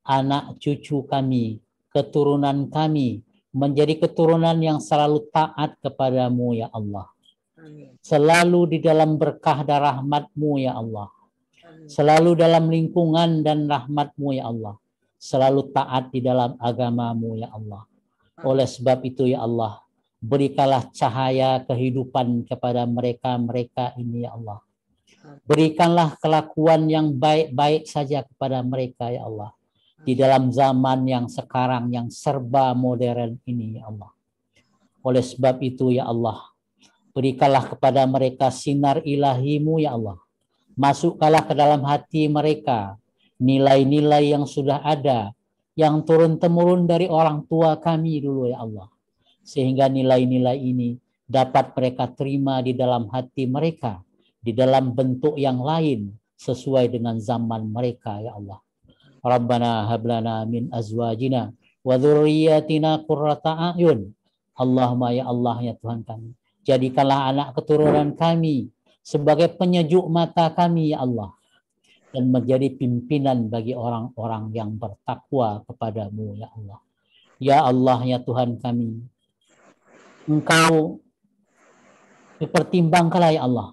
anak cucu kami, keturunan kami, menjadi keturunan yang selalu taat kepadamu ya Allah. Selalu di dalam berkah dan rahmat-Mu ya Allah. Selalu dalam lingkungan dan rahmat-Mu ya Allah. Selalu taat di dalam agama-Mu ya Allah. Oleh sebab itu ya Allah, berikanlah cahaya kehidupan kepada mereka-mereka ini ya Allah. Berikanlah kelakuan yang baik-baik saja kepada mereka ya Allah. Di dalam zaman yang sekarang yang serba modern ini ya Allah. Oleh sebab itu ya Allah, berikanlah kepada mereka sinar ilahi-Mu ya Allah. Masukkanlah ke dalam hati mereka nilai-nilai yang sudah ada, yang turun-temurun dari orang tua kami dulu ya Allah. Sehingga nilai-nilai ini dapat mereka terima di dalam hati mereka, di dalam bentuk yang lain, sesuai dengan zaman mereka ya Allah. Rabbana hablana min azwajina wa dzurriyyatina qurrata a'yun. Allahumma ya Allah ya Tuhan kami, jadikanlah anak keturunan kami sebagai penyejuk mata kami ya Allah, dan menjadi pimpinan bagi orang-orang yang bertakwa kepadamu ya Allah. Ya Allah ya Tuhan kami, Engkau dipertimbangkanlah ya Allah,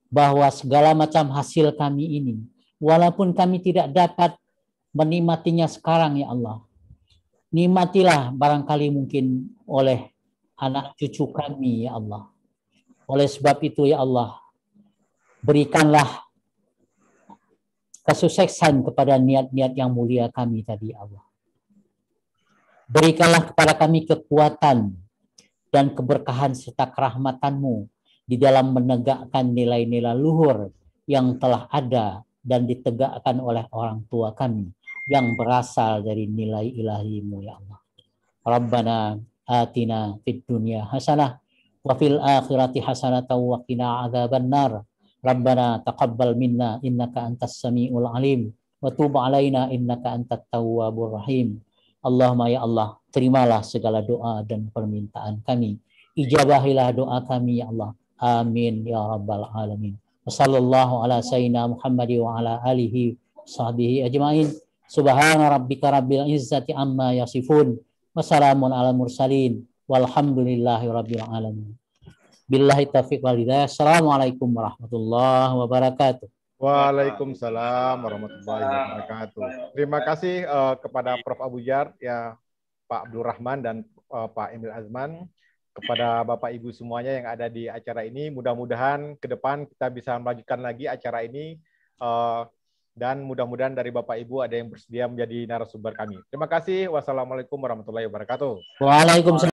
bahwa segala macam hasil kami ini, walaupun kami tidak dapat menikmatinya sekarang ya Allah, nikmatilah barangkali mungkin oleh anak cucu kami ya Allah. Oleh sebab itu ya Allah, berikanlah kesuksesan kepada niat-niat yang mulia kami tadi ya Allah. Berikanlah kepada kami kekuatan dan keberkahan serta kerahmatan-Mu di dalam menegakkan nilai-nilai luhur yang telah ada dan ditegakkan oleh orang tua kami yang berasal dari nilai ilahi-Mu ya Allah. Rabbana atina fid dunya hasanah wa fil akhirati hasanatan wa qina adzabannar. Rabbana taqabbal minna innaka antas samiul alim wa tub alaina innaka antat tawwabur rahim. Allahumma ya Allah, terimalah segala doa dan permintaan kami. Ijabahilah doa kami ya Allah. Amin ya rabbal alamin. Wassallallahu ala sayyidina Muhammad wa ala alihi sahbihi ajmain. Subhana rabbika rabbil izzati amma yasifun. Wassalamun ala mursalin. Walhamdulillahi rabbil alamin. Billahi taufiq wal hidayah. Assalamualaikum warahmatullahi wabarakatuh. Waalaikumsalam warahmatullahi wabarakatuh. Terima kasih kepada Prof. Abu Jar, ya, Pak Abdul Rahman dan Pak Emil Azman, kepada Bapak Ibu semuanya yang ada di acara ini. Mudah-mudahan ke depan kita bisa melanjutkan lagi acara ini, dan mudah-mudahan dari Bapak Ibu ada yang bersedia menjadi narasumber kami. Terima kasih. Wassalamualaikum warahmatullahi wabarakatuh. Waalaikumsalam.